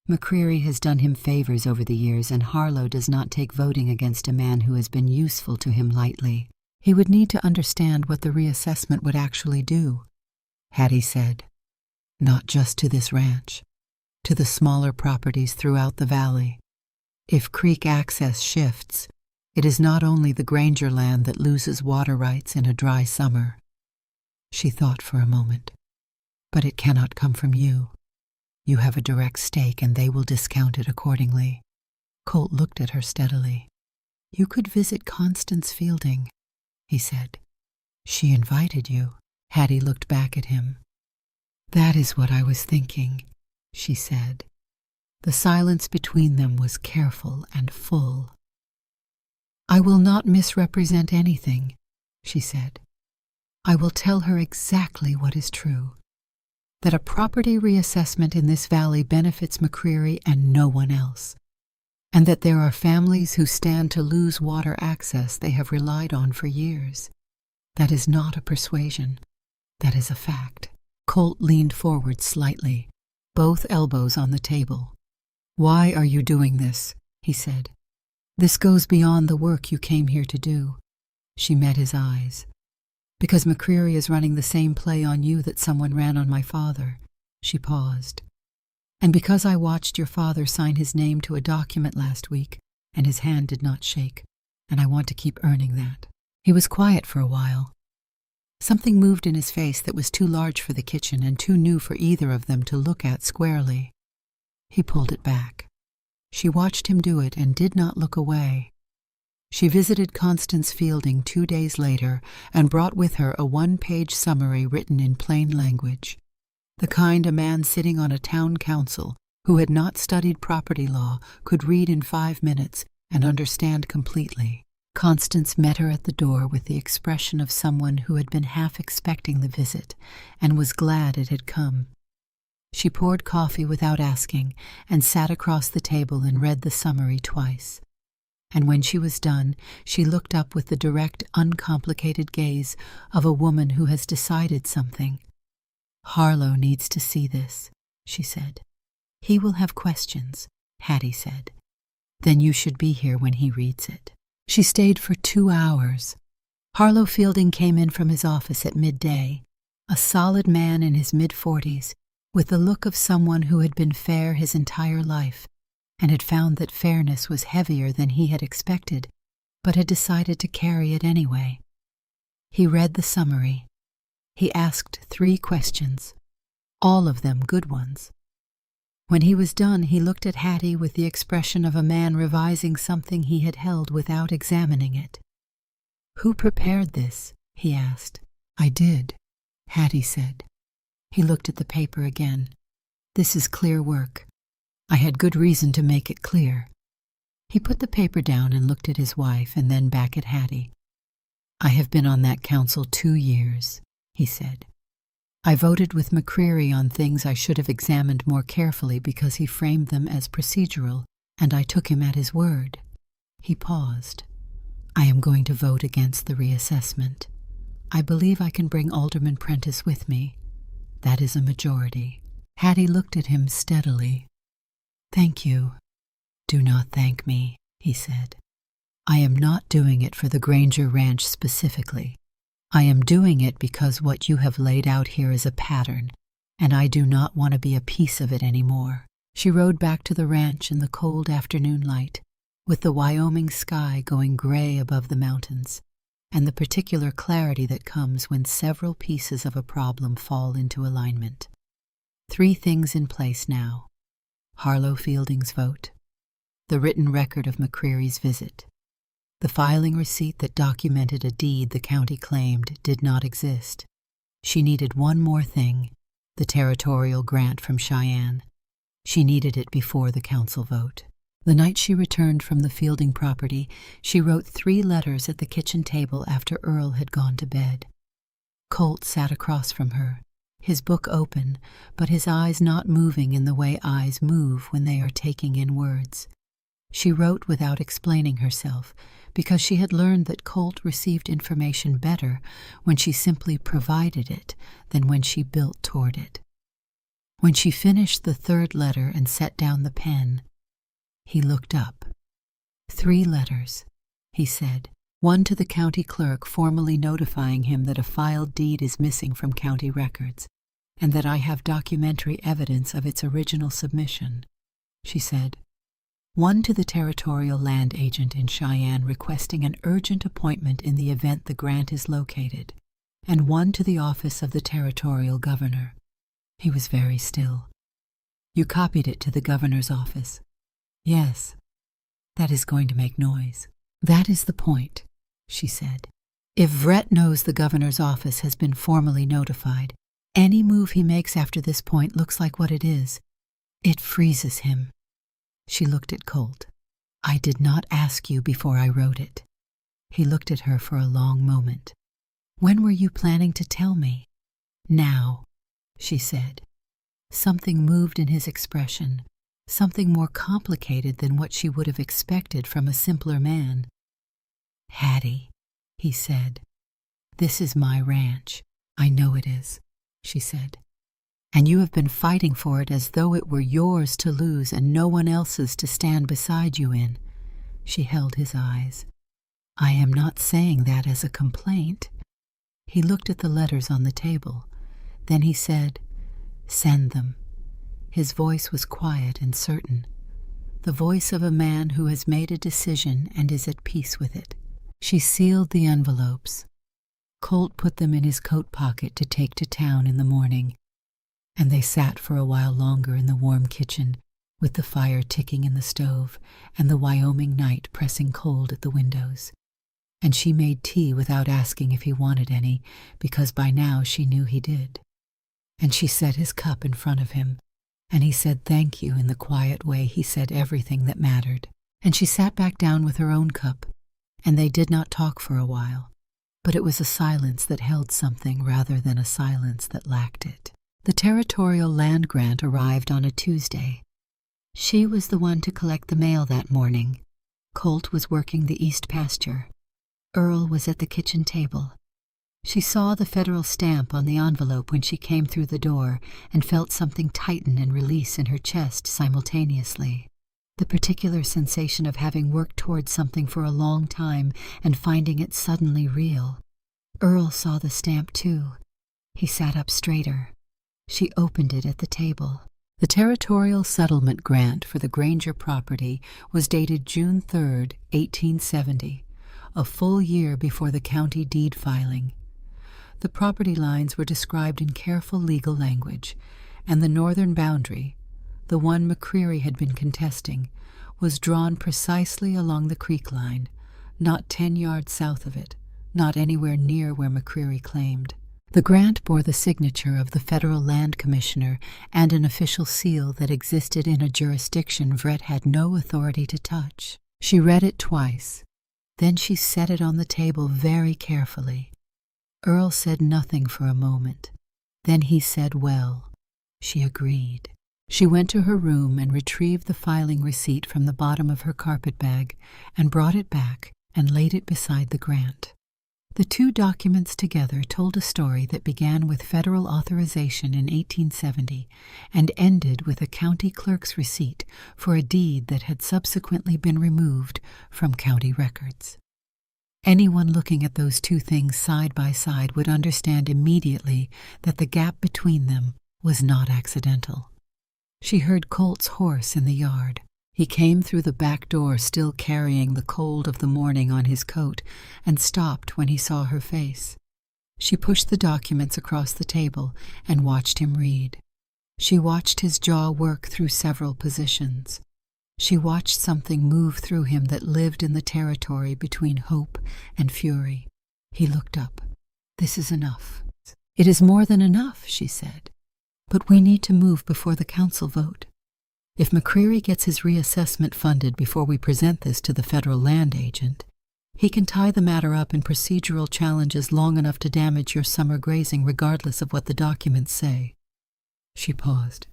McCreary has done him favors over the years, and Harlow does not take voting against a man who has been useful to him lightly. He would need to understand what the reassessment would actually do," Hattie said. "Not just to this ranch, to the smaller properties throughout the valley. If creek access shifts, it is not only the Granger land that loses water rights in a dry summer." She thought for a moment. "But it cannot come from you. You have a direct stake, and they will discount it accordingly." Colt looked at her steadily. "You could visit Constance Fielding," he said. "She invited you." Hattie looked back at him. "That is what I was thinking," she said. The silence between them was careful and full. "I will not misrepresent anything," she said. "I will tell her exactly what is true. That a property reassessment in this valley benefits McCreary and no one else, and that there are families who stand to lose water access they have relied on for years. That is not a persuasion. That is a fact." Colt leaned forward slightly, both elbows on the table. "Why are you doing this?" he said. "This goes beyond the work you came here to do." She met his eyes. "Because McCreary is running the same play on you that someone ran on my father." She paused. "And because I watched your father sign his name to a document last week, and his hand did not shake, and I want to keep earning that." He was quiet for a while. Something moved in his face that was too large for the kitchen and too new for either of them to look at squarely. He pulled it back. She watched him do it and did not look away. She visited Constance Fielding 2 days later and brought with her a 1-page summary written in plain language, the kind a man sitting on a town council who had not studied property law could read in 5 minutes and understand completely. Constance met her at the door with the expression of someone who had been half expecting the visit and was glad it had come. She poured coffee without asking and sat across the table and read the summary twice. And when she was done, she looked up with the direct, uncomplicated gaze of a woman who has decided something. "Harlow needs to see this," she said. "He will have questions," Hattie said. "Then you should be here when he reads it." She stayed for 2 hours. Harlow Fielding came in from his office at midday, a solid man in his mid-40s, with the look of someone who had been fair his entire life and had found that fairness was heavier than he had expected, but had decided to carry it anyway. He read the summary. He asked 3 questions, all of them good ones. When he was done, he looked at Hattie with the expression of a man revising something he had held without examining it. "Who prepared this?" he asked. "I did," Hattie said. He looked at the paper again. "This is clear work. I had good reason to make it clear." He put the paper down and looked at his wife and then back at Hattie. "I have been on that council 2 years, he said. "I voted with McCreary on things I should have examined more carefully because he framed them as procedural, and I took him at his word." He paused. "I am going to vote against the reassessment. I believe I can bring Alderman Prentice with me. That is a majority." Hattie looked at him steadily. "Thank you." "Do not thank me," he said. "I am not doing it for the Granger Ranch specifically. I am doing it because what you have laid out here is a pattern, and I do not want to be a piece of it anymore." She rode back to the ranch in the cold afternoon light, with the Wyoming sky going gray above the mountains, and the particular clarity that comes when several pieces of a problem fall into alignment. 3 things in place now: Harlow Fielding's vote, the written record of McCreary's visit, the filing receipt that documented a deed the county claimed did not exist. She needed one more thing, the territorial grant from Cheyenne. She needed it before the council vote. The night she returned from the Fielding property, she wrote 3 letters at the kitchen table after Earl had gone to bed. Colt sat across from her, his book open, but his eyes not moving in the way eyes move when they are taking in words. She wrote without explaining herself, because she had learned that Colt received information better when she simply provided it than when she built toward it. When she finished the third letter and set down the pen, he looked up. 3 letters, he said. One to the county clerk formally notifying him that a filed deed is missing from county records, and that I have documentary evidence of its original submission, she said. One to the territorial land agent in Cheyenne requesting an urgent appointment in the event the grant is located, and one to the office of the territorial governor. He was very still. You copied it to the governor's office? Yes. That is going to make noise. That is the point, she said. If Vret knows the governor's office has been formally notified, any move he makes after this point looks like what it is. It freezes him. She looked at Colt. I did not ask you before I wrote it. He looked at her for a long moment. When were you planning to tell me? Now, she said. Something moved in his expression, something more complicated than what she would have expected from a simpler man. Hattie, he said, this is my ranch. I know it is, she said. And you have been fighting for it as though it were yours to lose and no one else's to stand beside you in. She held his eyes. I am not saying that as a complaint. He looked at the letters on the table. Then he said, send them. His voice was quiet and certain, the voice of a man who has made a decision and is at peace with it. She sealed the envelopes. Colt put them in his coat pocket to take to town in the morning, and they sat for a while longer in the warm kitchen, with the fire ticking in the stove and the Wyoming night pressing cold at the windows. And she made tea without asking if he wanted any, because by now she knew he did. And she set his cup in front of him, and he said thank you in the quiet way he said everything that mattered. And she sat back down with her own cup, and they did not talk for a while, but it was a silence that held something rather than a silence that lacked it. The territorial land grant arrived on a Tuesday. She was the one to collect the mail that morning. Colt was working the east pasture. Earl was at the kitchen table. She saw the federal stamp on the envelope when she came through the door and felt something tighten and release in her chest simultaneously. The particular sensation of having worked towards something for a long time and finding it suddenly real. Earl saw the stamp too. He sat up straighter. She opened it at the table. The territorial settlement grant for the Granger property was dated June 3, 1870, a full year before the county deed filing. The property lines were described in careful legal language, and the northern boundary, the one McCreary had been contesting, was drawn precisely along the creek line, not 10 yards south of it, not anywhere near where McCreary claimed. The grant bore the signature of the federal land commissioner and an official seal that existed in a jurisdiction Vret had no authority to touch. She read it twice. Then she set it on the table very carefully. Earl said nothing for a moment. Then he said, well. She agreed. She went to her room and retrieved the filing receipt from the bottom of her carpetbag and brought it back and laid it beside the grant. The two documents together told a story that began with federal authorization in 1870 and ended with a county clerk's receipt for a deed that had subsequently been removed from county records. Anyone looking at those two things side by side would understand immediately that the gap between them was not accidental. She heard Colt's horse in the yard. He came through the back door still carrying the cold of the morning on his coat and stopped when he saw her face. She pushed the documents across the table and watched him read. She watched his jaw work through several positions. She watched something move through him that lived in the territory between hope and fury. He looked up. This is enough. It is more than enough, she said. But we need to move before the council vote. If McCreary gets his reassessment funded before we present this to the federal land agent, He can tie the matter up in procedural challenges long enough to damage your summer grazing regardless of what the documents say. She paused.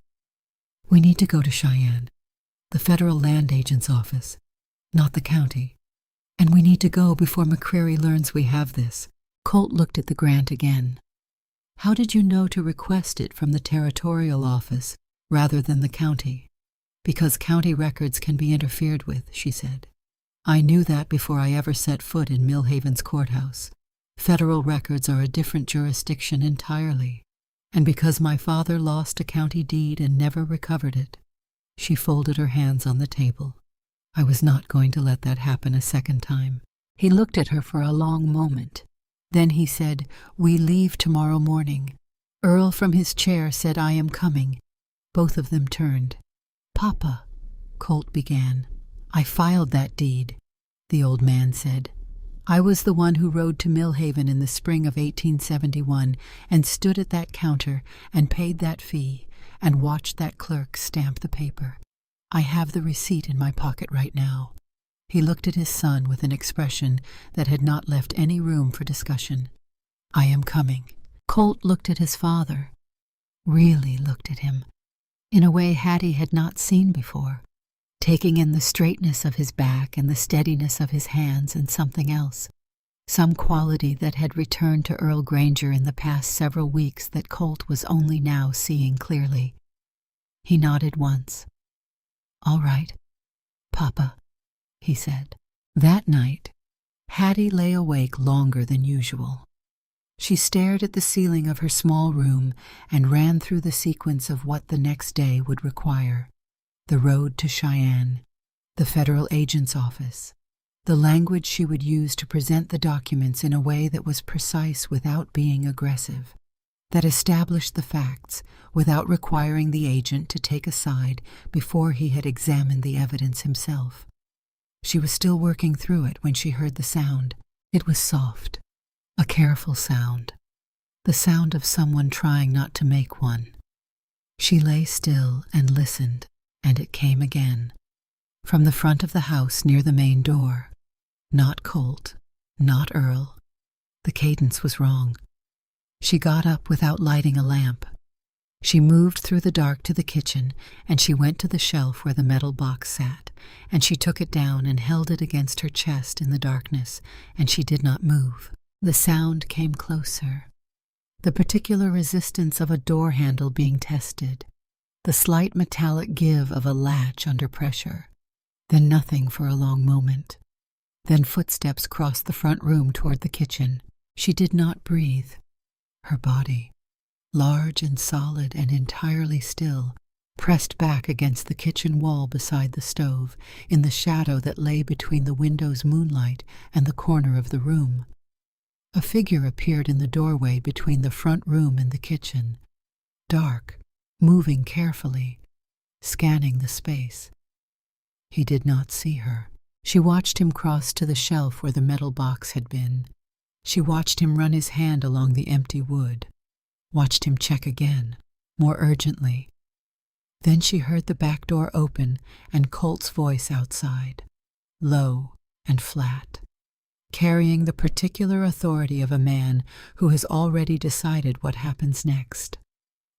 We need to go to Cheyenne, the federal land agent's office, not the county. And we need to go before McCreary learns we have this. Colt looked at the grant again. How did you know to request it from the territorial office rather than the county? Because county records can be interfered with, she said. I knew that before I ever set foot in Millhaven's courthouse. Federal records are a different jurisdiction entirely. And because my father lost a county deed and never recovered it, she folded her hands on the table. I was not going to let that happen a second time. He looked at her for a long moment. Then he said, We leave tomorrow morning. Earl from his chair said, I am coming. Both of them turned. Papa, Colt began. I filed that deed, the old man said. I was the one who rode to Millhaven in the spring of 1871 and stood at that counter and paid that fee and watched that clerk stamp the paper. I have the receipt in my pocket right now. He looked at his son with an expression that had not left any room for discussion. I am coming. Colt looked at his father, really looked at him, in a way Hattie had not seen before, taking in the straightness of his back and the steadiness of his hands and something else, some quality that had returned to Earl Granger in the past several weeks that Colt was only now seeing clearly. He nodded once. All right, Papa, he said. That night, Hattie lay awake longer than usual. She stared at the ceiling of her small room and ran through the sequence of what the next day would require. The road to Cheyenne, the federal agent's office, the language she would use to present the documents in a way that was precise without being aggressive, that established the facts without requiring the agent to take a side before he had examined the evidence himself. She was still working through it when she heard the sound. It was soft, a careful sound, the sound of someone trying not to make one. She lay still and listened, and it came again, from the front of the house near the main door. Not Colt, not Earl. The cadence was wrong. She got up without lighting a lamp. She moved through the dark to the kitchen, and she went to the shelf where the metal box sat, and she took it down and held it against her chest in the darkness, and she did not move. The sound came closer. The particular resistance of a door handle being tested, the slight metallic give of a latch under pressure. Then nothing for a long moment. Then footsteps crossed the front room toward the kitchen. She did not breathe. Her body, large and solid and entirely still, pressed back against the kitchen wall beside the stove, in the shadow that lay between the window's moonlight and the corner of the room. A figure appeared in the doorway between the front room and the kitchen, dark, moving carefully, scanning the space. He did not see her. She watched him cross to the shelf where the metal box had been. She watched him run his hand along the empty wood, watched him check again, more urgently. Then she heard the back door open and Colt's voice outside, low and flat, carrying the particular authority of a man who has already decided what happens next.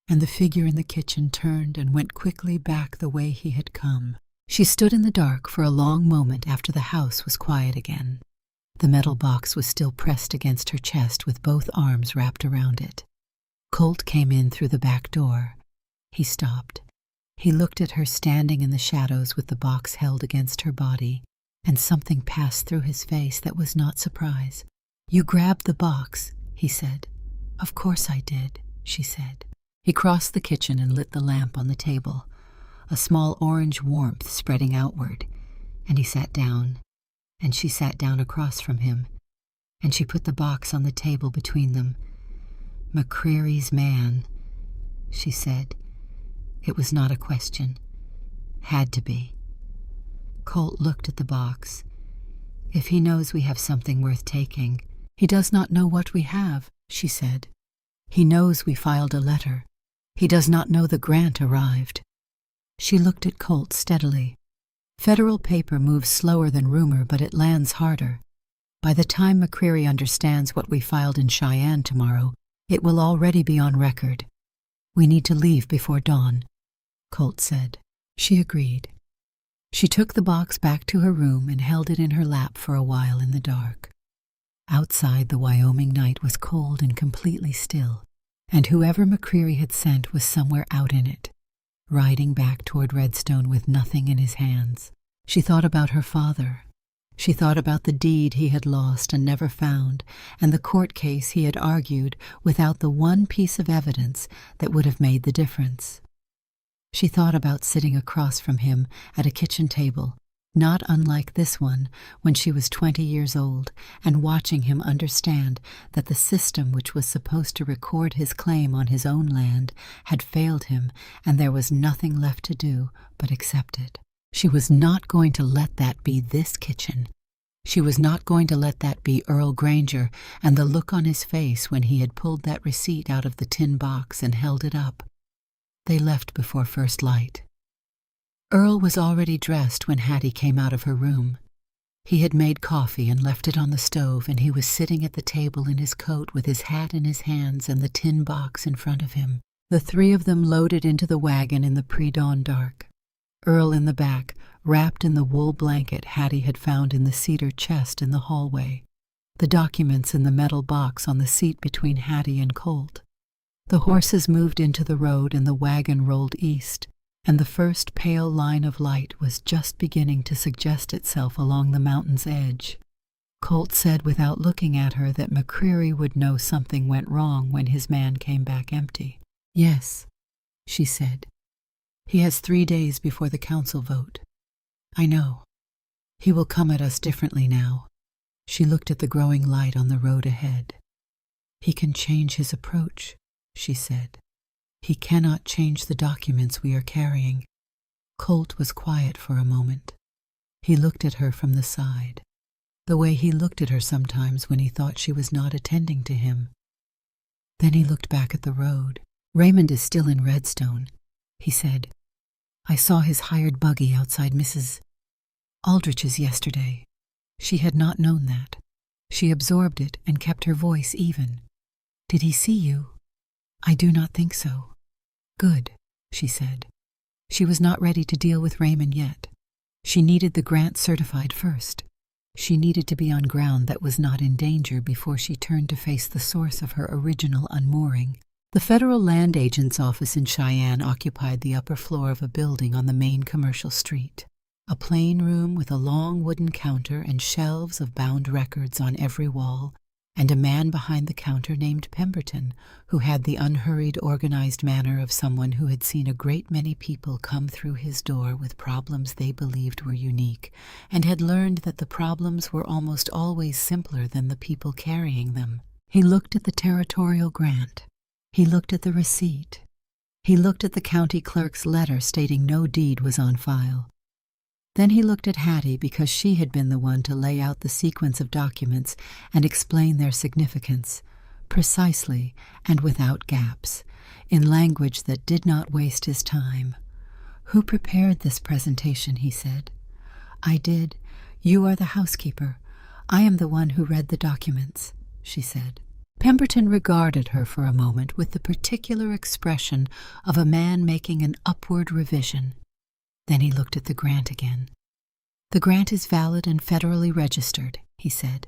And the figure in the kitchen turned and went quickly back the way he had come. She stood in the dark for a long moment after the house was quiet again. The metal box was still pressed against her chest with both arms wrapped around it. Colt came in through the back door. He stopped. He looked at her standing in the shadows with the box held against her body, and something passed through his face that was not surprise. You grabbed the box, he said. Of course I did, she said. He crossed the kitchen and lit the lamp on the table, a small orange warmth spreading outward, and he sat down, and she sat down across from him, and she put the box on the table between them. McCreary's man, she said. It was not a question. Had to be. Colt looked at the box. If he knows we have something worth taking, he does not know what we have, she said. He knows we filed a letter. He does not know the grant arrived. She looked at Colt steadily. Federal paper moves slower than rumor, but it lands harder. By the time McCreary understands what we filed in Cheyenne tomorrow, it will already be on record. We need to leave before dawn, Colt said. She agreed. She took the box back to her room and held it in her lap for a while in the dark. Outside, the Wyoming night was cold and completely still, and whoever McCreary had sent was somewhere out in it, riding back toward Redstone with nothing in his hands. She thought about her father. She thought about the deed he had lost and never found, and the court case he had argued without the one piece of evidence that would have made the difference. She thought about sitting across from him at a kitchen table, not unlike this one when she was 20 years old, and watching him understand that the system which was supposed to record his claim on his own land had failed him, and there was nothing left to do but accept it. She was not going to let that be this kitchen. She was not going to let that be Earl Granger and the look on his face when he had pulled that receipt out of the tin box and held it up. They left before first light. Earl was already dressed when Hattie came out of her room. He had made coffee and left it on the stove, and he was sitting at the table in his coat with his hat in his hands and the tin box in front of him. The three of them loaded into the wagon in the pre-dawn dark. Earl in the back, wrapped in the wool blanket Hattie had found in the cedar chest in the hallway, the documents in the metal box on the seat between Hattie and Colt. The horses moved into the road and the wagon rolled east, and the first pale line of light was just beginning to suggest itself along the mountain's edge. Colt said without looking at her that McCreary would know something went wrong when his man came back empty. "Yes," she said. "He has 3 days before the council vote. I know. He will come at us differently now." She looked at the growing light on the road ahead. "He can change his approach," she said. "He cannot change the documents we are carrying." Colt was quiet for a moment. He looked at her from the side, the way he looked at her sometimes when he thought she was not attending to him. Then he looked back at the road. "Raymond is still in Redstone," he said. "I saw his hired buggy outside Mrs. Aldrich's yesterday." She had not known that. She absorbed it and kept her voice even. "Did he see you?" "I do not think so." "Good," she said. She was not ready to deal with Raymond yet. She needed the grant certified first. She needed to be on ground that was not in danger before she turned to face the source of her original unmooring. The Federal Land Agent's office in Cheyenne occupied the upper floor of a building on the main commercial street. A plain room with a long wooden counter and shelves of bound records on every wall, and a man behind the counter named Pemberton, who had the unhurried, organized manner of someone who had seen a great many people come through his door with problems they believed were unique, and had learned that the problems were almost always simpler than the people carrying them. He looked at the territorial grant. He looked at the receipt. He looked at the county clerk's letter stating no deed was on file. Then he looked at Hattie because she had been the one to lay out the sequence of documents and explain their significance, precisely and without gaps, in language that did not waste his time. "Who prepared this presentation?" he said. "I did. You are the housekeeper. I am the one who read the documents," she said. Pemberton regarded her for a moment with the particular expression of a man making an upward revision. Then he looked at the grant again. "The grant is valid and federally registered," he said.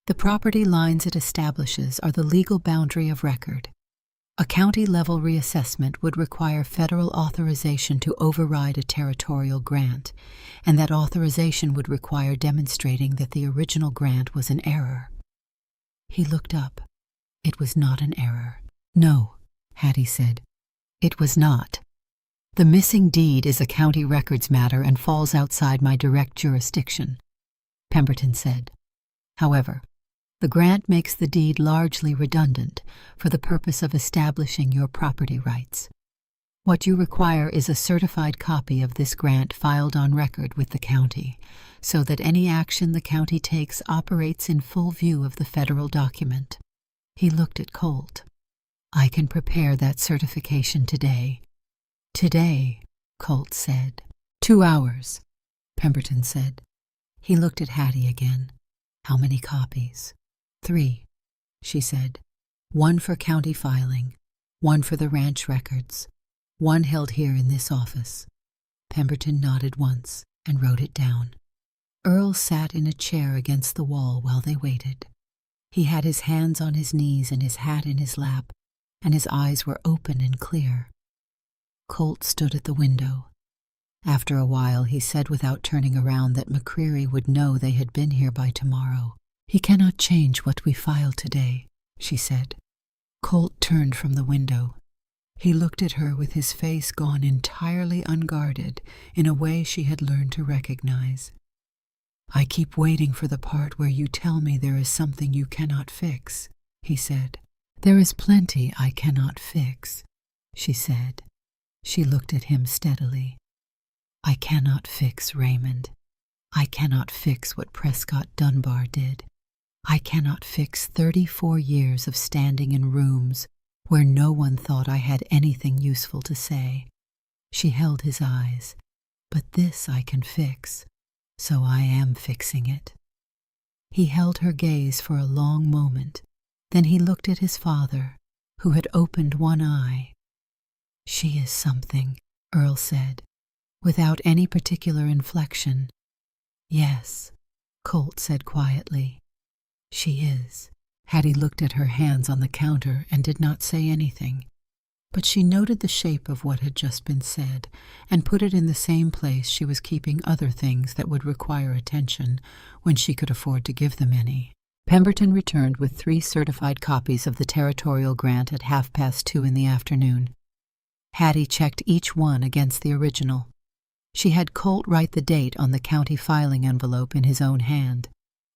"The property lines it establishes are the legal boundary of record. A county-level reassessment would require federal authorization to override a territorial grant, and that authorization would require demonstrating that the original grant was an error." He looked up. It was not an error. "No," Hattie said. "It was not. The missing deed is a county records matter and falls outside my direct jurisdiction," Pemberton said. "However, the grant makes the deed largely redundant for the purpose of establishing your property rights. What you require is a certified copy of this grant filed on record with the county, so that any action the county takes operates in full view of the federal document." He looked at Colt. "I can prepare that certification today." "Today," Colt said. 2 hours, Pemberton said. He looked at Hattie again. How many copies? 3, she said. 1 for county filing, 1 for the ranch records, 1 held here in this office. Pemberton nodded once and wrote it down. Earl sat in a chair against the wall while they waited. He had his hands on his knees and his hat in his lap, and his eyes were open and clear. Colt stood at the window. After a while he said without turning around that McCreary would know they had been here by tomorrow. He cannot change what we filed today, she said. Colt turned from the window. He looked at her with his face gone entirely unguarded in a way she had learned to recognize. I keep waiting for the part where you tell me there is something you cannot fix, he said. There is plenty I cannot fix, she said. She looked at him steadily. I cannot fix Raymond. I cannot fix what Prescott Dunbar did. I cannot fix 34 years of standing in rooms where no one thought I had anything useful to say. She held his eyes. But this I can fix, so I am fixing it. He held her gaze for a long moment. Then he looked at his father, who had opened one eye. She is something, Earl said, without any particular inflection. Yes, Colt said quietly. She is. Hattie looked at her hands on the counter and did not say anything, but she noted the shape of what had just been said and put it in the same place she was keeping other things that would require attention when she could afford to give them any. Pemberton returned with 3 certified copies of the territorial grant at 2:30 in the afternoon. Hattie checked each one against the original. She had Colt write the date on the county filing envelope in his own hand,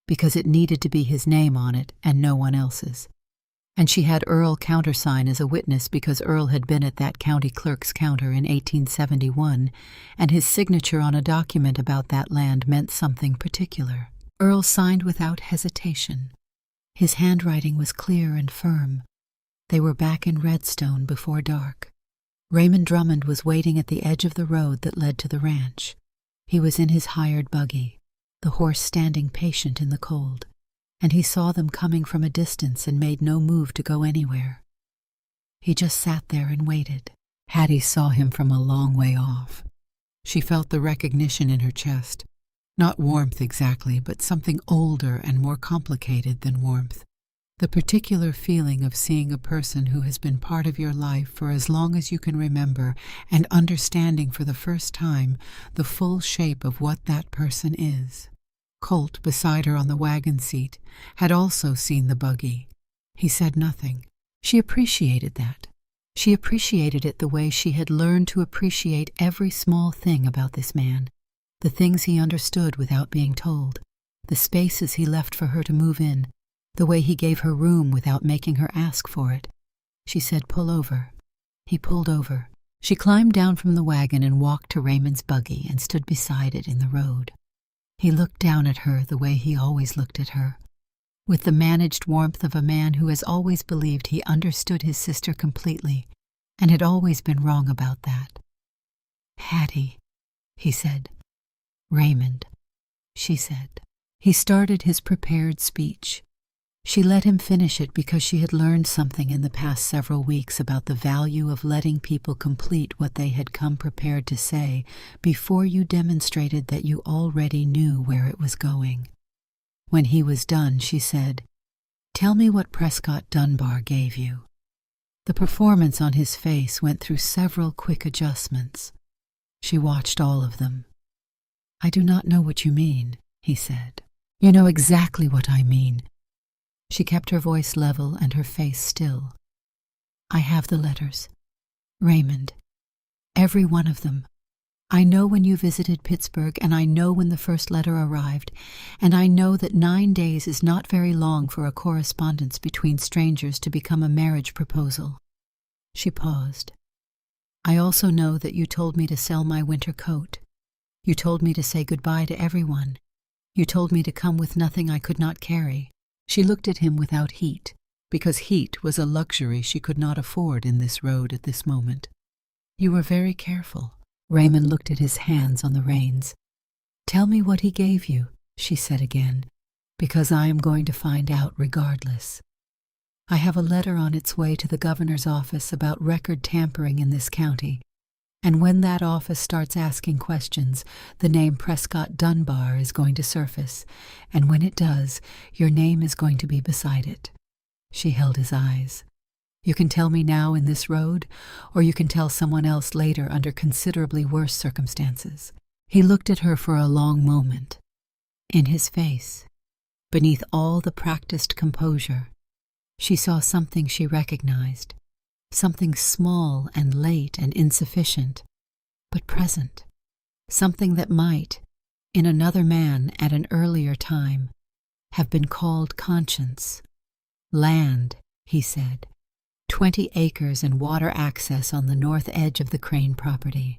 because it needed to be his name on it and no one else's. And she had Earl countersign as a witness because Earl had been at that county clerk's counter in 1871, and his signature on a document about that land meant something particular. Earl signed without hesitation. His handwriting was clear and firm. They were back in Redstone before dark. Raymond Drummond was waiting at the edge of the road that led to the ranch. He was in his hired buggy, the horse standing patient in the cold, and he saw them coming from a distance and made no move to go anywhere. He just sat there and waited. Hattie saw him from a long way off. She felt the recognition in her chest. Not warmth exactly, but something older and more complicated than warmth. The particular feeling of seeing a person who has been part of your life for as long as you can remember and understanding for the first time the full shape of what that person is. Colt, beside her on the wagon seat, had also seen the buggy. He said nothing. She appreciated that. She appreciated it the way she had learned to appreciate every small thing about this man, the things he understood without being told, the spaces he left for her to move in, the way he gave her room without making her ask for it. She said, "Pull over." He pulled over. She climbed down from the wagon and walked to Raymond's buggy and stood beside it in the road. He looked down at her the way he always looked at her, with the managed warmth of a man who has always believed he understood his sister completely and had always been wrong about that. "Hattie," he said. "Raymond," she said. He started his prepared speech. She let him finish it because she had learned something in the past several weeks about the value of letting people complete what they had come prepared to say before you demonstrated that you already knew where it was going. When he was done, she said, "Tell me what Prescott Dunbar gave you." The performance on his face went through several quick adjustments. She watched all of them. "I do not know what you mean," he said. "You know exactly what I mean." She kept her voice level and her face still. "I have the letters. Raymond. Every one of them. I know when you visited Pittsburgh, and I know when the first letter arrived, and I know that 9 days is not very long for a correspondence between strangers to become a marriage proposal." She paused. "I also know that you told me to sell my winter coat. You told me to say goodbye to everyone. You told me to come with nothing I could not carry." She looked at him without heat, because heat was a luxury she could not afford in this road at this moment. "You were very careful." Raymond looked at his hands on the reins. "Tell me what he gave you," she said again, because I am going to find out regardless. I have a letter on its way to the governor's office about record tampering in this county, and when that office starts asking questions, the name Prescott Dunbar is going to surface, and when it does, your name is going to be beside it." She held his eyes. "You can tell me now in this road, or you can tell someone else later under considerably worse circumstances." He looked at her for a long moment. In his face, beneath all the practiced composure, she saw something she recognized, something small and late and insufficient, but present, something that might, in another man at an earlier time, have been called conscience. "Land," he said, 20 acres and water access on the north edge of the Crane property.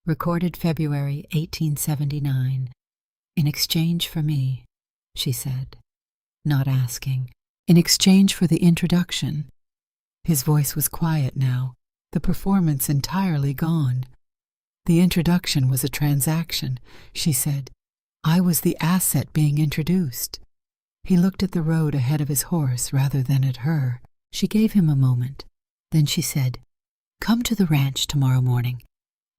Recorded February 1879. "In exchange for me," she said, not asking. "In exchange for the introduction." His voice was quiet now, the performance entirely gone. "The introduction was a transaction," she said. "I was the asset being introduced." He looked at the road ahead of his horse rather than at her. She gave him a moment. Then she said, "Come to the ranch tomorrow morning.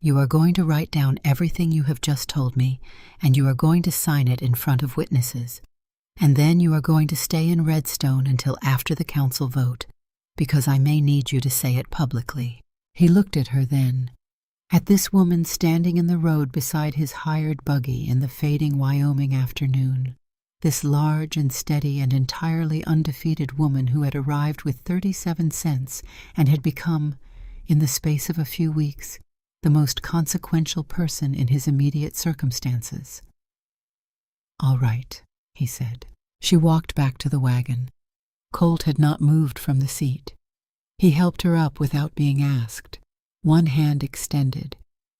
You are going to write down everything you have just told me, and you are going to sign it in front of witnesses. And then you are going to stay in Redstone until after the council vote, because I may need you to say it publicly." He looked at her then, at this woman standing in the road beside his hired buggy in the fading Wyoming afternoon, this large and steady and entirely undefeated woman who had arrived with 37 cents and had become, in the space of a few weeks, the most consequential person in his immediate circumstances. "All right," he said. She walked back to the wagon. Colt had not moved from the seat. He helped her up without being asked, one hand extended,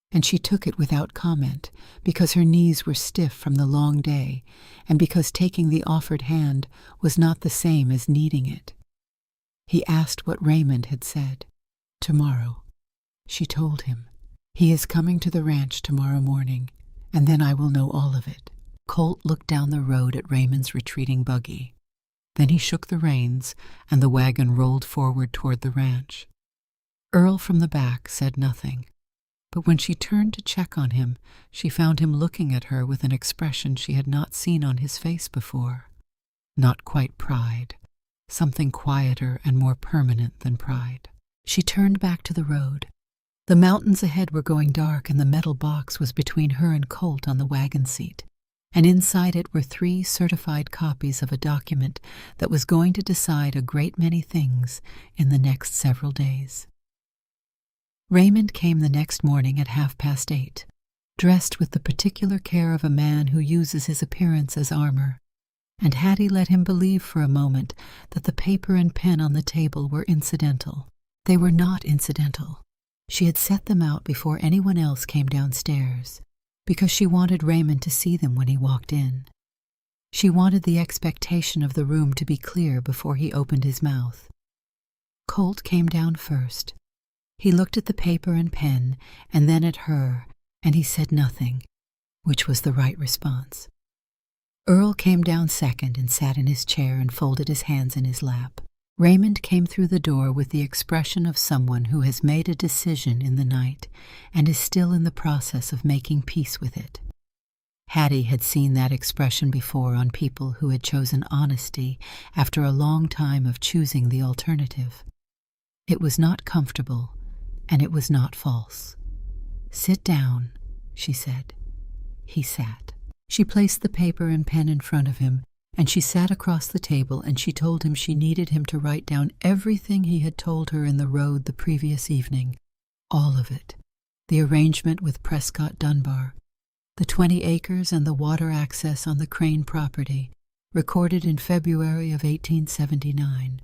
and she took it without comment because her knees were stiff from the long day and because taking the offered hand was not the same as needing it. He asked what Raymond had said. "Tomorrow," she told him. "He is coming to the ranch tomorrow morning, and then I will know all of it." Colt looked down the road at Raymond's retreating buggy. Then he shook the reins, and the wagon rolled forward toward the ranch. Earl from the back said nothing, but when she turned to check on him, she found him looking at her with an expression she had not seen on his face before. Not quite pride, something quieter and more permanent than pride. She turned back to the road. The mountains ahead were going dark, and the metal box was between her and Colt on the wagon seat, and inside it were 3 certified copies of a document that was going to decide a great many things in the next several days. Raymond came the next morning at 8:30, dressed with the particular care of a man who uses his appearance as armor, and Hattie let him believe for a moment that the paper and pen on the table were incidental. They were not incidental. She had set them out before anyone else came downstairs, because she wanted Raymond to see them when he walked in. She wanted the expectation of the room to be clear before he opened his mouth. Colt came down first. He looked at the paper and pen, and then at her, and he said nothing, which was the right response. Earl came down second and sat in his chair and folded his hands in his lap. Raymond came through the door with the expression of someone who has made a decision in the night and is still in the process of making peace with it. Hattie had seen that expression before on people who had chosen honesty after a long time of choosing the alternative. It was not comfortable, and it was not false. "Sit down," she said. He sat. She placed the paper and pen in front of him, and she sat across the table, and she told him she needed him to write down everything he had told her in the road the previous evening. All of it. The arrangement with Prescott Dunbar, the 20 acres and the water access on the Crane property, recorded in February of 1879.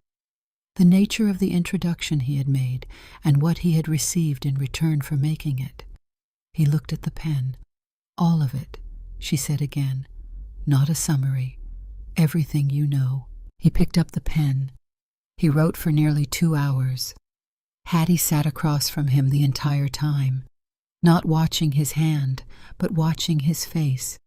The nature of the introduction he had made, and what he had received in return for making it. He looked at the pen. "All of it," she said again. "Not a summary. Everything you know." He picked up the pen. He wrote for nearly 2 hours. Hattie sat across from him the entire time, not watching his hand, but watching his face,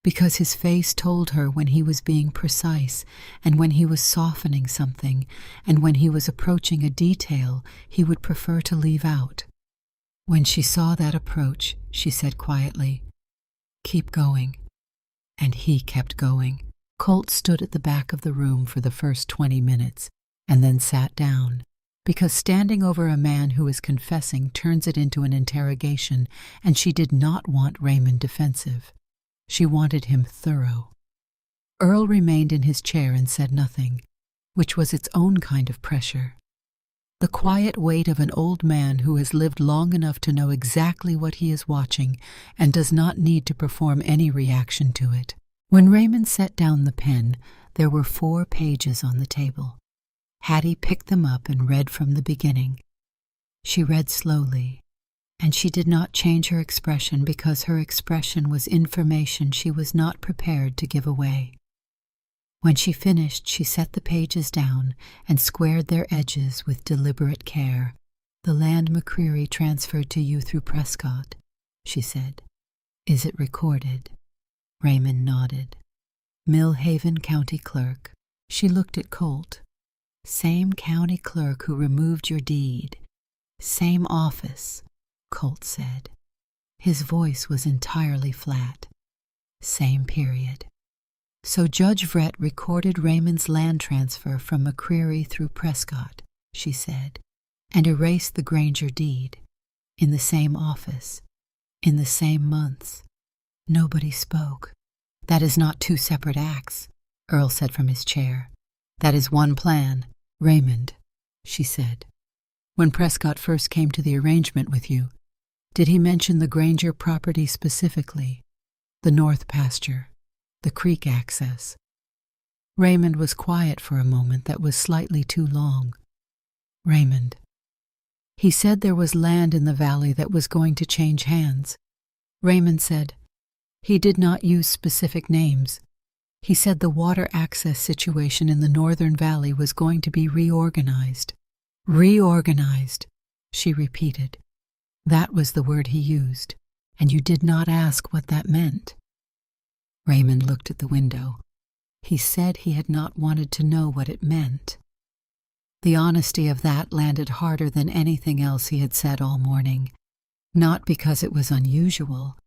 because his face told her when he was being precise, and when he was softening something, and when he was approaching a detail he would prefer to leave out. When she saw that approach, she said quietly, "Keep going." And he kept going. Colt stood at the back of the room for the first 20 minutes, and then sat down, because standing over a man who is confessing turns it into an interrogation, and she did not want Raymond defensive. She wanted him thorough. Earl remained in his chair and said nothing, which was its own kind of pressure. The quiet weight of an old man who has lived long enough to know exactly what he is watching and does not need to perform any reaction to it. When Raymond set down the pen, there were 4 pages on the table. Hattie picked them up and read from the beginning. She read slowly, and she did not change her expression because her expression was information she was not prepared to give away. When she finished, she set the pages down and squared their edges with deliberate care. "The land McCreary transferred to you through Prescott," she said. "Is it recorded?" Raymond nodded. "Millhaven County Clerk." She looked at Colt. "Same county clerk who removed your deed. Same office," Colt said. His voice was entirely flat. "Same period." "So Judge Vrett recorded Raymond's land transfer from McCreary through Prescott," she said, "and erased the Granger deed. In the same office. In the same months." Nobody spoke. "That is not 2 separate acts," Earl said from his chair. "That is one plan." "Raymond," she said, "when Prescott first came to the arrangement with you, did he mention the Granger property specifically? The north pasture? The creek access?" Raymond was quiet for a moment that was slightly too long. "Raymond. He said there was land in the valley that was going to change hands." Raymond said, "He did not use specific names. He said the water access situation in the northern valley was going to be reorganized." "Reorganized," she repeated. "That was the word he used, and you did not ask what that meant." Raymond looked at the window. He said he had not wanted to know what it meant. The honesty of that landed harder than anything else he had said all morning, not because it was unusual,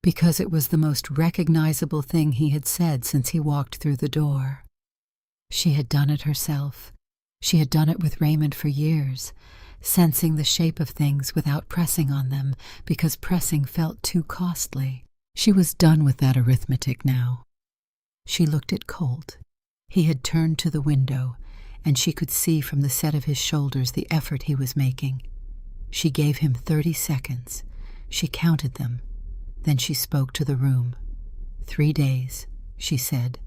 because it was the most recognizable thing he had said since he walked through the door. She had done it herself. She had done it with Raymond for years, sensing the shape of things without pressing on them because pressing felt too costly. She was done with that arithmetic now. She looked at Colt. He had turned to the window, and she could see from the set of his shoulders the effort he was making. She gave him 30 seconds. She counted them. Then she spoke to the room. 3 days, she said.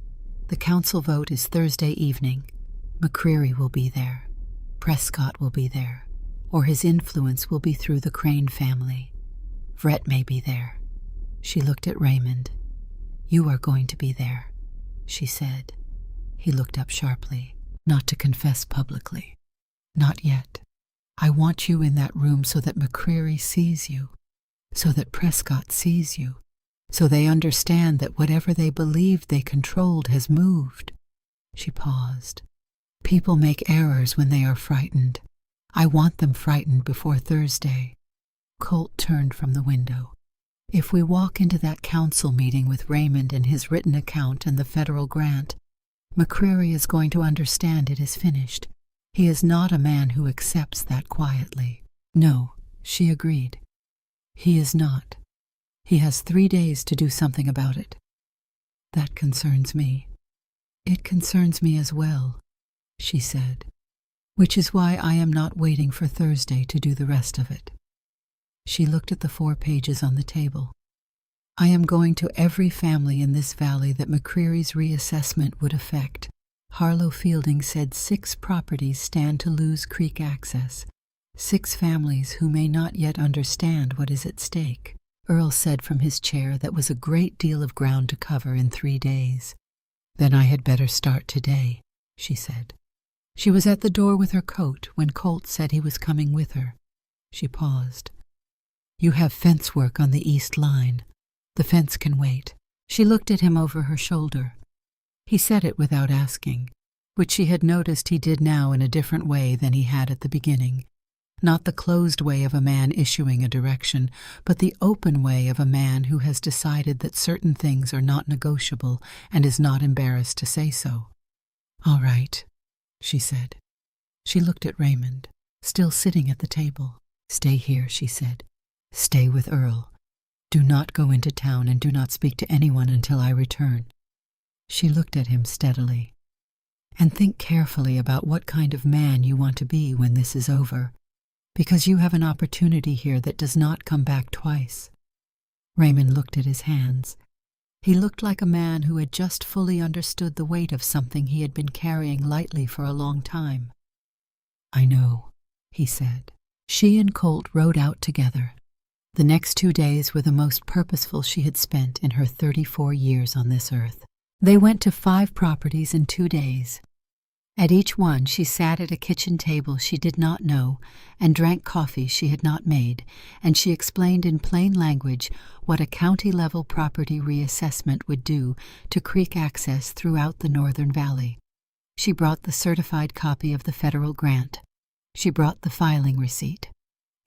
The council vote is Thursday evening. McCreary will be there. Prescott will be there. Or his influence will be through the Crane family. Vrett may be there. She looked at Raymond. "You are going to be there," she said. He looked up sharply. "Not to confess publicly. Not yet. I want you in that room so that McCreary sees you, so that Prescott sees you, so they understand that whatever they believed they controlled has moved." She paused. "People make errors when they are frightened. I want them frightened before Thursday." Colt turned from the window. "If we walk into that council meeting with Raymond and his written account and the federal grant, McCreary is going to understand it is finished. He is not a man who accepts that quietly." "No," she agreed. "He is not. He has 3 days to do something about it." "That concerns me." "It concerns me as well," she said, "which is why I am not waiting for Thursday to do the rest of it." She looked at the 4 pages on the table. "I am going to every family in this valley that McCreary's reassessment would affect. Harlow Fielding said 6 properties stand to lose creek access. 6 families who may not yet understand what is at stake." Earl said from his chair that was a great deal of ground to cover in 3 days. "Then I had better start today," she said. She was at the door with her coat when Colt said he was coming with her. She paused. "You have fence work on the east line. The fence can wait," She looked at him over her shoulder. He said it without asking, which she had noticed he did now in a different way than he had at the beginning. Not the closed way of a man issuing a direction, but the open way of a man who has decided that certain things are not negotiable and is not embarrassed to say so. "All right," she said. She looked at Raymond, still sitting at the table. "Stay here," she said. "Stay with Earl. Do not go into town and do not speak to anyone until I return." She looked at him steadily. "And think carefully about what kind of man you want to be when this is over, because you have an opportunity here that does not come back twice." Raymond looked at his hands. He looked like a man who had just fully understood the weight of something he had been carrying lightly for a long time. "I know," he said. She and Colt rode out together. The next 2 days were the most purposeful she had spent in her 34 years on this earth. They went to 5 properties in 2 days. At each one she sat at a kitchen table she did not know and drank coffee she had not made, and she explained in plain language what a county-level property reassessment would do to creek access throughout the Northern Valley. She brought the certified copy of the federal grant. She brought the filing receipt.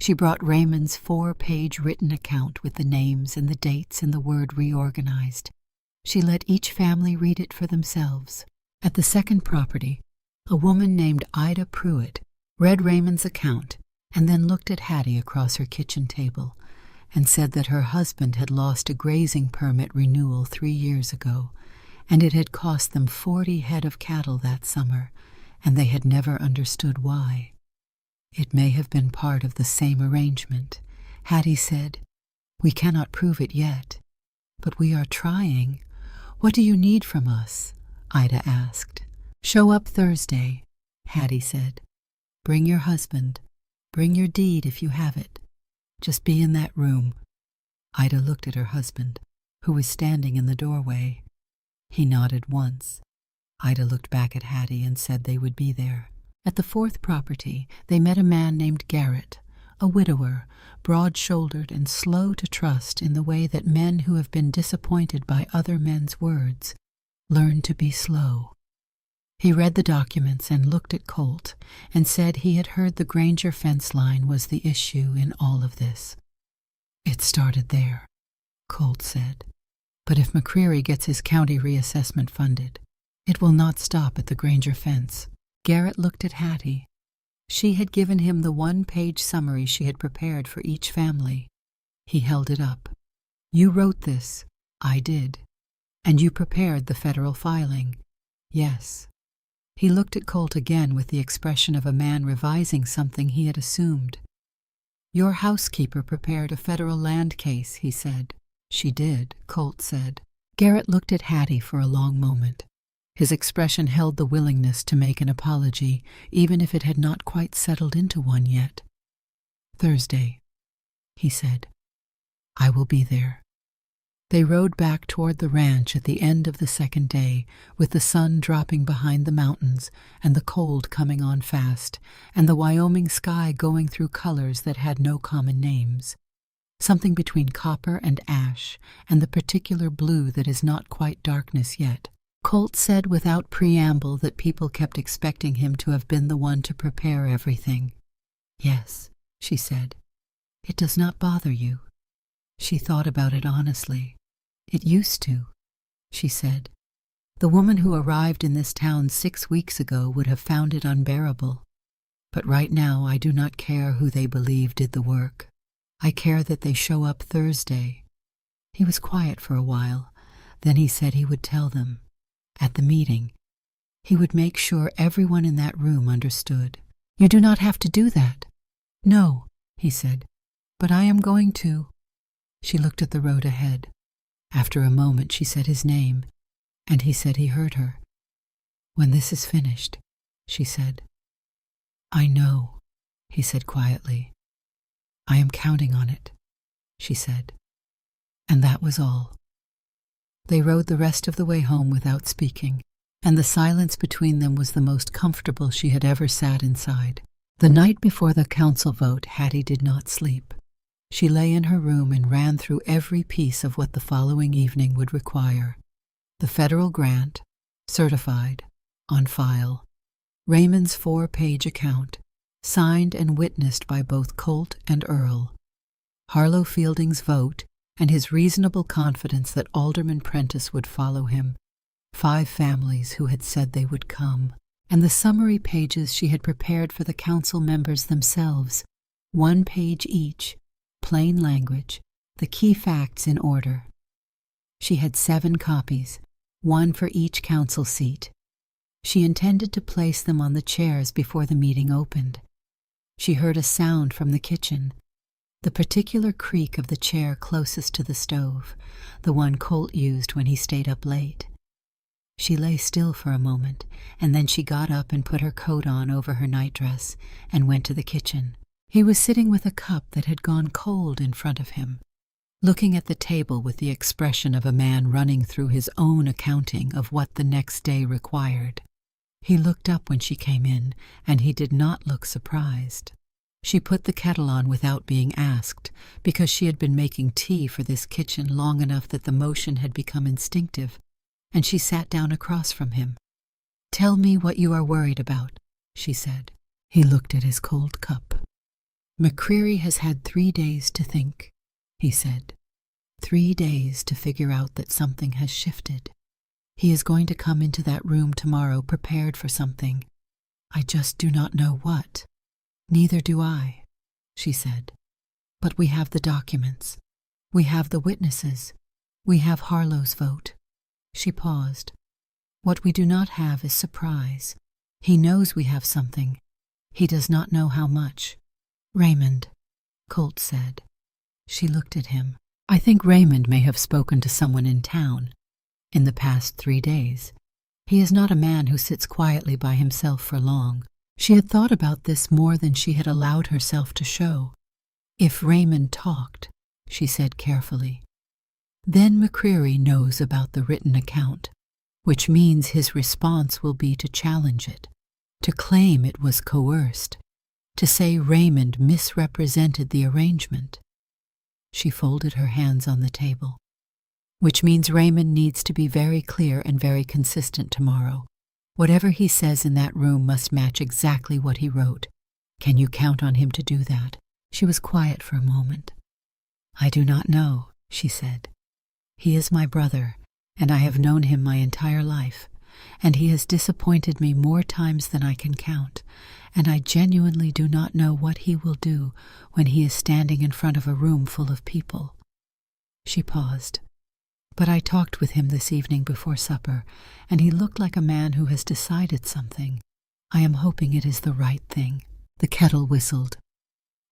She brought Raymond's 4-page written account with the names and the dates and the word reorganized. She let each family read it for themselves. At the second property, a woman named Ida Pruitt read Raymond's account and then looked at Hattie across her kitchen table and said that her husband had lost a grazing permit renewal 3 years ago, and it had cost them 40 head of cattle that summer, and they had never understood why. It may have been part of the same arrangement. Hattie said, "We cannot prove it yet, but we are trying. What do you need from us?" Ida asked. "Show up Thursday," Hattie said. "Bring your husband. Bring your deed if you have it. Just be in that room." Ida looked at her husband, who was standing in the doorway. He nodded once. Ida looked back at Hattie and said they would be there. At the 4th property, they met a man named Garrett, a widower, broad-shouldered and slow to trust in the way that men who have been disappointed by other men's words learn to be slow. He read the documents and looked at Colt and said he had heard the Granger fence line was the issue in all of this. "It started there," Colt said. "But if McCreary gets his county reassessment funded, it will not stop at the Granger fence." Garrett looked at Hattie. She had given him the 1-page summary she had prepared for each family. He held it up. "You wrote this." "I did." "And you prepared the federal filing." "Yes." He looked at Colt again with the expression of a man revising something he had assumed. "Your housekeeper prepared a federal land case," he said. "She did," Colt said. Garrett looked at Hattie for a long moment. His expression held the willingness to make an apology, even if it had not quite settled into one yet. "Thursday," he said. "I will be there." They rode back toward the ranch at the end of the second day, with the sun dropping behind the mountains and the cold coming on fast, and the Wyoming sky going through colors that had no common names. Something between copper and ash, and the particular blue that is not quite darkness yet. Colt said without preamble that people kept expecting him to have been the one to prepare everything. "Yes," she said. "It does not bother you." She thought about it honestly. "It used to," she said. "The woman who arrived in this town 6 weeks ago would have found it unbearable. But right now I do not care who they believe did the work. I care that they show up Thursday." He was quiet for a while. Then he said he would tell them. At the meeting, he would make sure everyone in that room understood. "You do not have to do that." "No," he said, "but I am going to." She looked at the road ahead. After a moment she said his name, and he said he heard her. "When this is finished," she said. "I know," he said quietly. "I am counting on it," she said. And that was all. They rode the rest of the way home without speaking, and the silence between them was the most comfortable she had ever sat inside. The night before the council vote, Hattie did not sleep. She lay in her room and ran through every piece of what the following evening would require. The federal grant, certified, on file. Raymond's 4-page account, signed and witnessed by both Colt and Earl. Harlow Fielding's vote and his reasonable confidence that Alderman Prentice would follow him. 5 families who had said they would come, and the summary pages she had prepared for the council members themselves, 1 page each, plain language, the key facts in order. She had 7 copies, 1 for each council seat. She intended to place them on the chairs before the meeting opened. She heard a sound from the kitchen, the particular creak of the chair closest to the stove, the one Colt used when he stayed up late. She lay still for a moment, and then she got up and put her coat on over her nightdress and went to the kitchen. He was sitting with a cup that had gone cold in front of him, looking at the table with the expression of a man running through his own accounting of what the next day required. He looked up when she came in, and he did not look surprised. She put the kettle on without being asked, because she had been making tea for this kitchen long enough that the motion had become instinctive, and she sat down across from him. "Tell me what you are worried about," she said. He looked at his cold cup. "McCreary has had 3 days to think," he said. 3 days to figure out that something has shifted. He is going to come into that room tomorrow prepared for something. I just do not know what. "Neither do I," she said. "But we have the documents. We have the witnesses. We have Harlow's vote." She paused. "What we do not have is surprise. He knows we have something. He does not know how much." "Raymond," Colt said. She looked at him. "I think Raymond may have spoken to someone in town in the past 3 days. He is not a man who sits quietly by himself for long." She had thought about this more than she had allowed herself to show. "If Raymond talked," she said carefully, "then McCreary knows about the written account, which means his response will be to challenge it, to claim it was coerced, to say Raymond misrepresented the arrangement." She folded her hands on the table. "Which means Raymond needs to be very clear and very consistent tomorrow. Whatever he says in that room must match exactly what he wrote. Can you count on him to do that?" She was quiet for a moment. "I do not know," she said. "He is my brother, and I have known him my entire life, and he has disappointed me more times than I can count, and I genuinely do not know what he will do when he is standing in front of a room full of people." She paused. "But I talked with him this evening before supper, and he looked like a man who has decided something. I am hoping it is the right thing." The kettle whistled.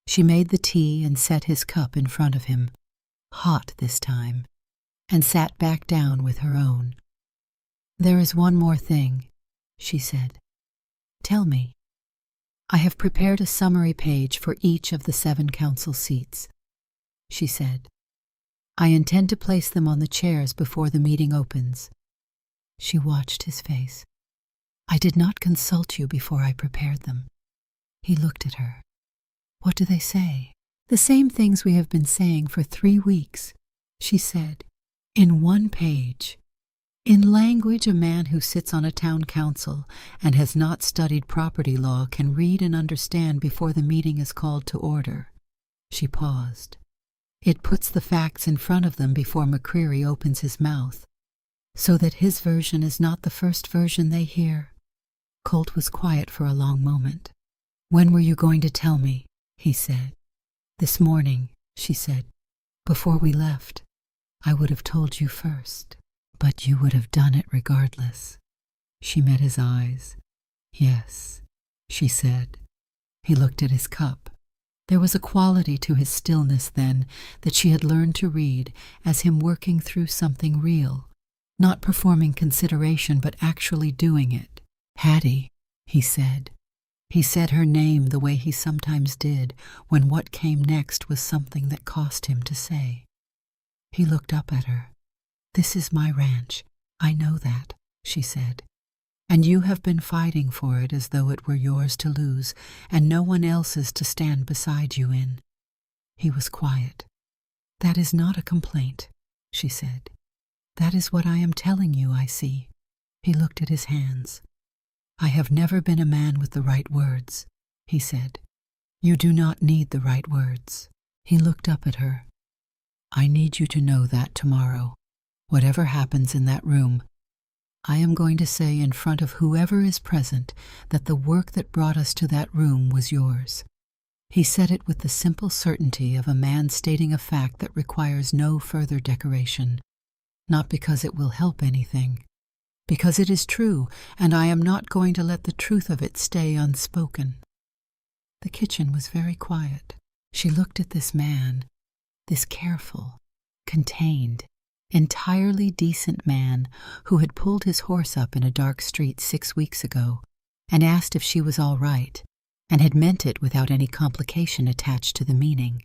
She made the tea and set his cup in front of him, hot this time, and sat back down with her own. "There is one more thing," she said. "Tell me." "I have prepared a summary page for each of the 7 council seats," she said. "I intend to place them on the chairs before the meeting opens." She watched his face. "I did not consult you before I prepared them." He looked at her. "What do they say?" "The same things we have been saying for 3 weeks," she said, "in 1 page. In language a man who sits on a town council and has not studied property law can read and understand before the meeting is called to order." She paused. "It puts the facts in front of them before McCreary opens his mouth, so that his version is not the first version they hear." Colt was quiet for a long moment. "When were you going to tell me?" he said. "This morning," she said. "Before we left. I would have told you first, but you would have done it regardless." She met his eyes. "Yes," she said. He looked at his cup. There was a quality to his stillness then that she had learned to read as him working through something real, not performing consideration but actually doing it. "Hattie," he said. He said her name the way he sometimes did when what came next was something that cost him to say. He looked up at her. "This is my ranch. I know that," she said. "And you have been fighting for it as though it were yours to lose and no one else's to stand beside you in." He was quiet. "That is not a complaint," she said. "That is what I am telling you I see." He looked at his hands. "I have never been a man with the right words," he said. "You do not need the right words." He looked up at her. "I need you to know that tomorrow, whatever happens in that room, I am going to say in front of whoever is present that the work that brought us to that room was yours." He said it with the simple certainty of a man stating a fact that requires no further decoration, not because it will help anything, because it is true, and I am not going to let the truth of it stay unspoken. The kitchen was very quiet. She looked at this man, this careful, contained, entirely decent man who had pulled his horse up in a dark street 6 weeks ago and asked if she was all right, and had meant it without any complication attached to the meaning,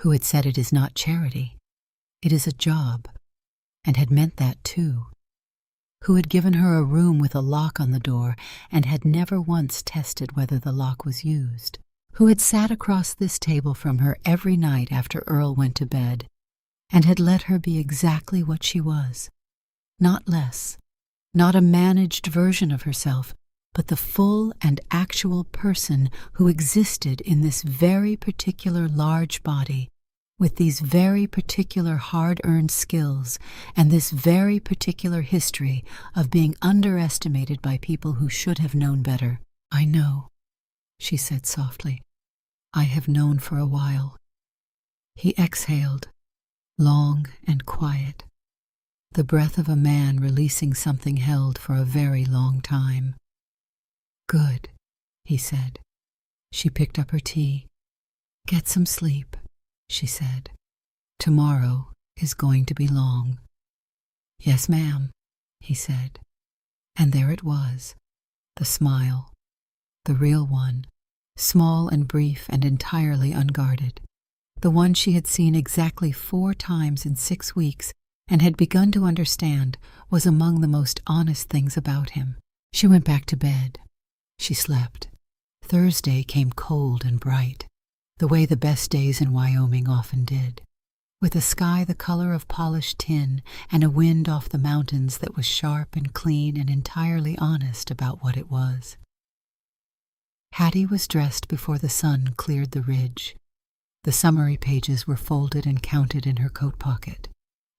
who had said it is not charity, it is a job, and had meant that too, who had given her a room with a lock on the door and had never once tested whether the lock was used, who had sat across this table from her every night after Earl went to bed, and had let her be exactly what she was, not less, not a managed version of herself, but the full and actual person who existed in this very particular large body, with these very particular hard-earned skills and this very particular history of being underestimated by people who should have known better. "I know," she said softly. "I have known for a while." He exhaled, long and quiet, the breath of a man releasing something held for a very long time. "Good," he said. She picked up her tea. "Get some sleep," she said. "Tomorrow is going to be long." "Yes, ma'am," he said. And there it was, the smile, the real one, small and brief and entirely unguarded, the one she had seen exactly 4 times in 6 weeks and had begun to understand was among the most honest things about him. She went back to bed. She slept. Thursday came cold and bright, the way the best days in Wyoming often did, with a sky the color of polished tin and a wind off the mountains that was sharp and clean and entirely honest about what it was. Hattie was dressed before the sun cleared the ridge. The summary pages were folded and counted in her coat pocket.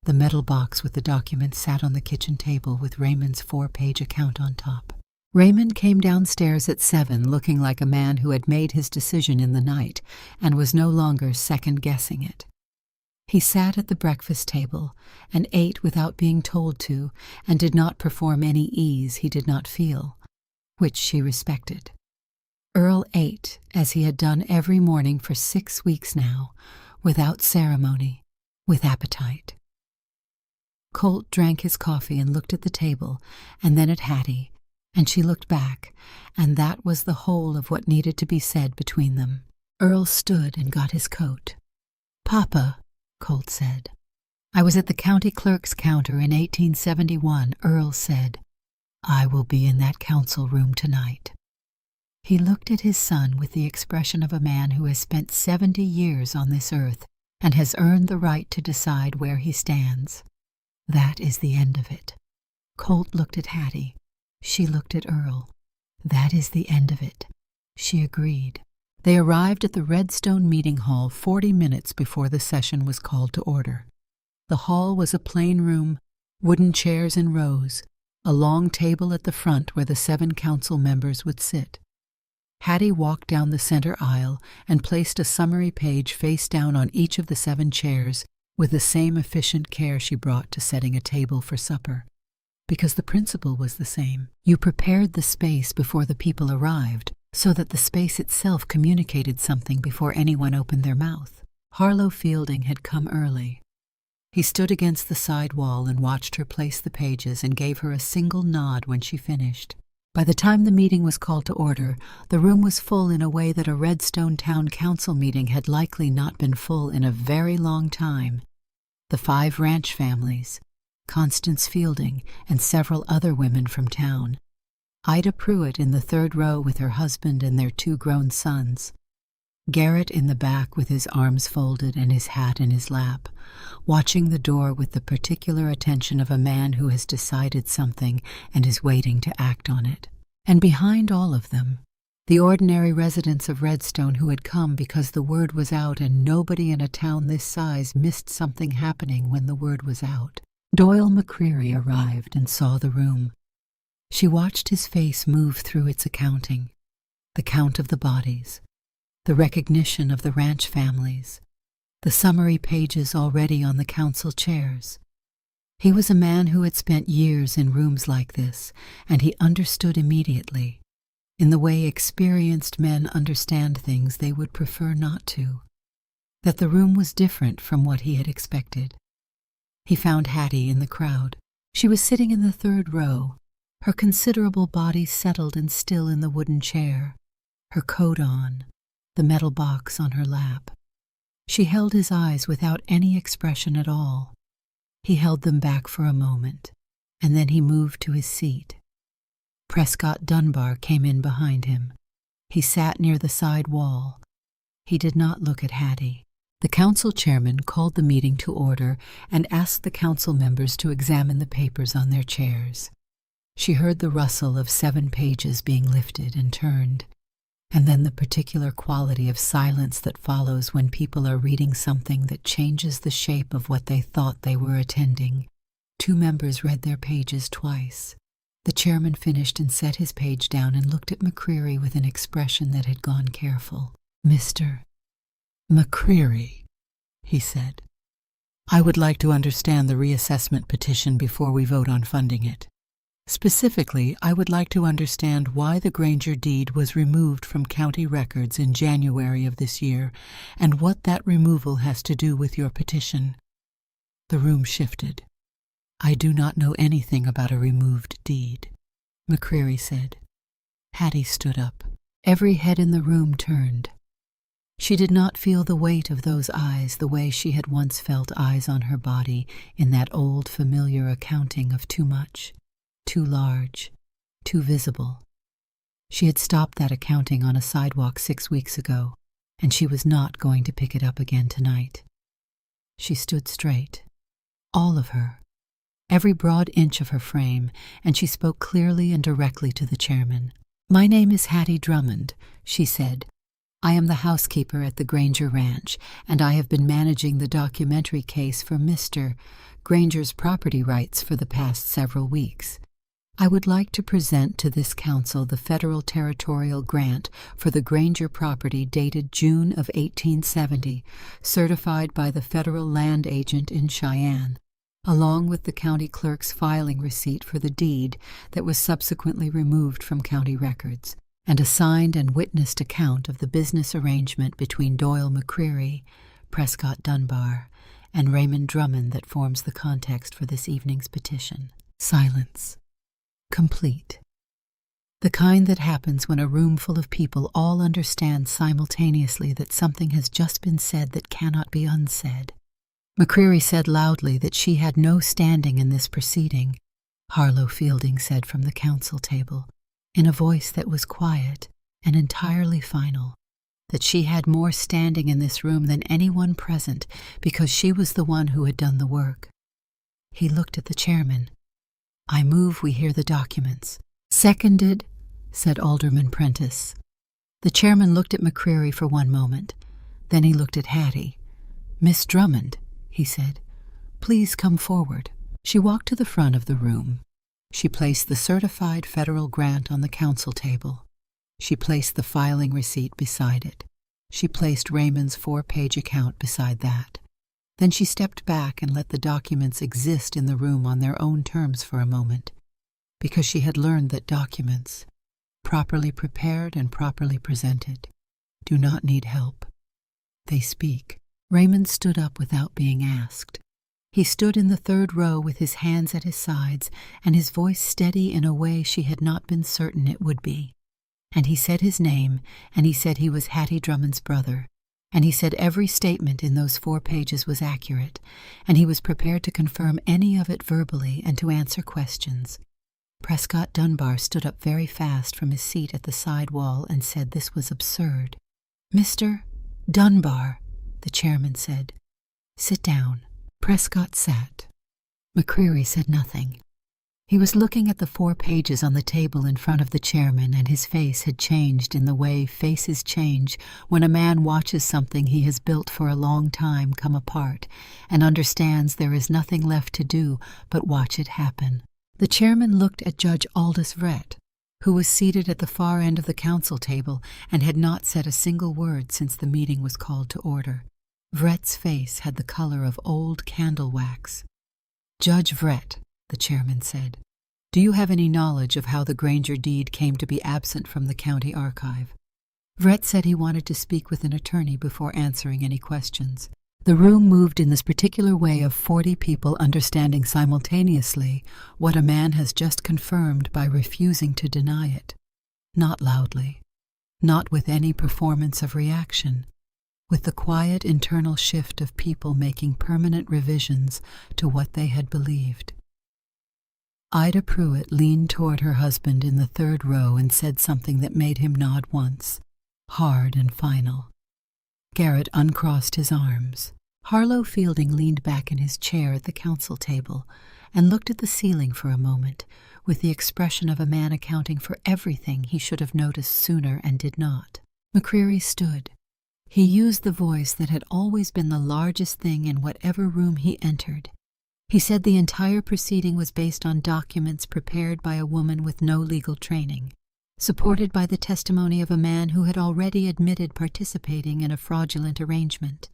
The metal box with the documents sat on the kitchen table with Raymond's 4-page account on top. Raymond came downstairs at 7 looking like a man who had made his decision in the night and was no longer second-guessing it. He sat at the breakfast table and ate without being told to and did not perform any ease he did not feel, which she respected. Earl ate, as he had done every morning for 6 weeks now, without ceremony, with appetite. Colt drank his coffee and looked at the table, and then at Hattie, and she looked back, and that was the whole of what needed to be said between them. Earl stood and got his coat. "Papa," Colt said. "I was at the county clerk's counter in 1871, Earl said, 'I will be in that council room tonight.'" He looked at his son with the expression of a man who has spent 70 years on this earth and has earned the right to decide where he stands. That is the end of it. Colt looked at Hattie. She looked at Earl. That is the end of it. She agreed. They arrived at the Redstone Meeting Hall 40 minutes before the session was called to order. The hall was a plain room, wooden chairs in rows, a long table at the front where the 7 council members would sit. Hattie walked down the center aisle and placed a summary page face down on each of the 7 chairs with the same efficient care she brought to setting a table for supper. Because the principle was the same. You prepared the space before the people arrived, so that the space itself communicated something before anyone opened their mouth. Harlow Fielding had come early. He stood against the side wall and watched her place the pages and gave her a single nod when she finished. By the time the meeting was called to order, the room was full in a way that a Redstone Town Council meeting had likely not been full in a very long time. The 5 ranch families, Constance Fielding, and several other women from town. Ida Pruitt in the 3rd row with her husband and their 2 grown sons. Garrett in the back with his arms folded and his hat in his lap, watching the door with the particular attention of a man who has decided something and is waiting to act on it. And behind all of them, the ordinary residents of Redstone who had come because the word was out, and nobody in a town this size missed something happening when the word was out. Doyle McCreary arrived and saw the room. She watched his face move through its accounting, the count of the bodies, the recognition of the ranch families, the summary pages already on the council chairs. He was a man who had spent years in rooms like this, and he understood immediately, in the way experienced men understand things they would prefer not to, that the room was different from what he had expected. He found Hattie in the crowd. She was sitting in the third row, her considerable body settled and still in the wooden chair, her coat on, the metal box on her lap. She held his eyes without any expression at all. He held them back for a moment, and then he moved to his seat. Prescott Dunbar came in behind him. He sat near the side wall. He did not look at Hattie. The council chairman called the meeting to order and asked the council members to examine the papers on their chairs. She heard the rustle of 7 pages being lifted and turned, and then the particular quality of silence that follows when people are reading something that changes the shape of what they thought they were attending. 2 members read their pages twice. The chairman finished and set his page down and looked at McCreary with an expression that had gone careful. "Mr. McCreary," he said, "I would like to understand the reassessment petition before we vote on funding it. Specifically, I would like to understand why the Granger deed was removed from county records in January of this year, and what that removal has to do with your petition." The room shifted. "I do not know anything about a removed deed," McCreary said. Hattie stood up. Every head in the room turned. She did not feel the weight of those eyes the way she had once felt eyes on her body in that old familiar accounting of too much, too large, too visible. She had stopped that accounting on a sidewalk 6 weeks ago, and she was not going to pick it up again tonight. She stood straight, all of her, every broad inch of her frame, and she spoke clearly and directly to the chairman. "My name is Hattie Drummond," she said. "I am the housekeeper at the Granger Ranch, and I have been managing the documentary case for Mr. Granger's property rights for the past several weeks. I would like to present to this council the federal territorial grant for the Granger property dated June of 1870, certified by the federal land agent in Cheyenne, along with the county clerk's filing receipt for the deed that was subsequently removed from county records, and a signed and witnessed account of the business arrangement between Doyle McCreary, Prescott Dunbar, and Raymond Drummond that forms the context for this evening's petition." Silence. Complete. The kind that happens when a room full of people all understand simultaneously that something has just been said that cannot be unsaid. McCreary said loudly that she had no standing in this proceeding, Harlow Fielding said from the council table, in a voice that was quiet and entirely final, that she had more standing in this room than anyone present because she was the one who had done the work. He looked at the chairman. "I move we hear the documents." "Seconded," said Alderman Prentice. The chairman looked at McCreary for one moment. Then he looked at Hattie. "Miss Drummond," he said, "please come forward." She walked to the front of the room. She placed the certified federal grant on the council table. She placed the filing receipt beside it. She placed Raymond's 4-page account beside that. Then she stepped back and let the documents exist in the room on their own terms for a moment, because she had learned that documents, properly prepared and properly presented, do not need help. They speak. Raymond stood up without being asked. He stood in the third row with his hands at his sides and his voice steady in a way she had not been certain it would be. And he said his name, and he said he was Hattie Drummond's brother, and he said every statement in those 4 pages was accurate, and he was prepared to confirm any of it verbally and to answer questions. Prescott Dunbar stood up very fast from his seat at the side wall and said this was absurd. "Mr. "Dunbar," the chairman said. "Sit down." Prescott sat. McCreary said nothing. He was looking at the 4 pages on the table in front of the chairman, and his face had changed in the way faces change when a man watches something he has built for a long time come apart and understands there is nothing left to do but watch it happen. The chairman looked at Judge Aldous Vret, who was seated at the far end of the council table and had not said a single word since the meeting was called to order. Vret's face had the color of old candle wax. "Judge Vret," the chairman said, "do you have any knowledge of how the Granger deed came to be absent from the county archive?" Vret said he wanted to speak with an attorney before answering any questions. The room moved in this particular way of 40 people understanding simultaneously what a man has just confirmed by refusing to deny it. Not loudly, not with any performance of reaction, with the quiet internal shift of people making permanent revisions to what they had believed. Ida Pruitt leaned toward her husband in the 3rd row and said something that made him nod once, hard and final. Garrett uncrossed his arms. Harlow Fielding leaned back in his chair at the council table and looked at the ceiling for a moment, with the expression of a man accounting for everything he should have noticed sooner and did not. McCreary stood. He used the voice that had always been the largest thing in whatever room he entered. He said the entire proceeding was based on documents prepared by a woman with no legal training, supported by the testimony of a man who had already admitted participating in a fraudulent arrangement,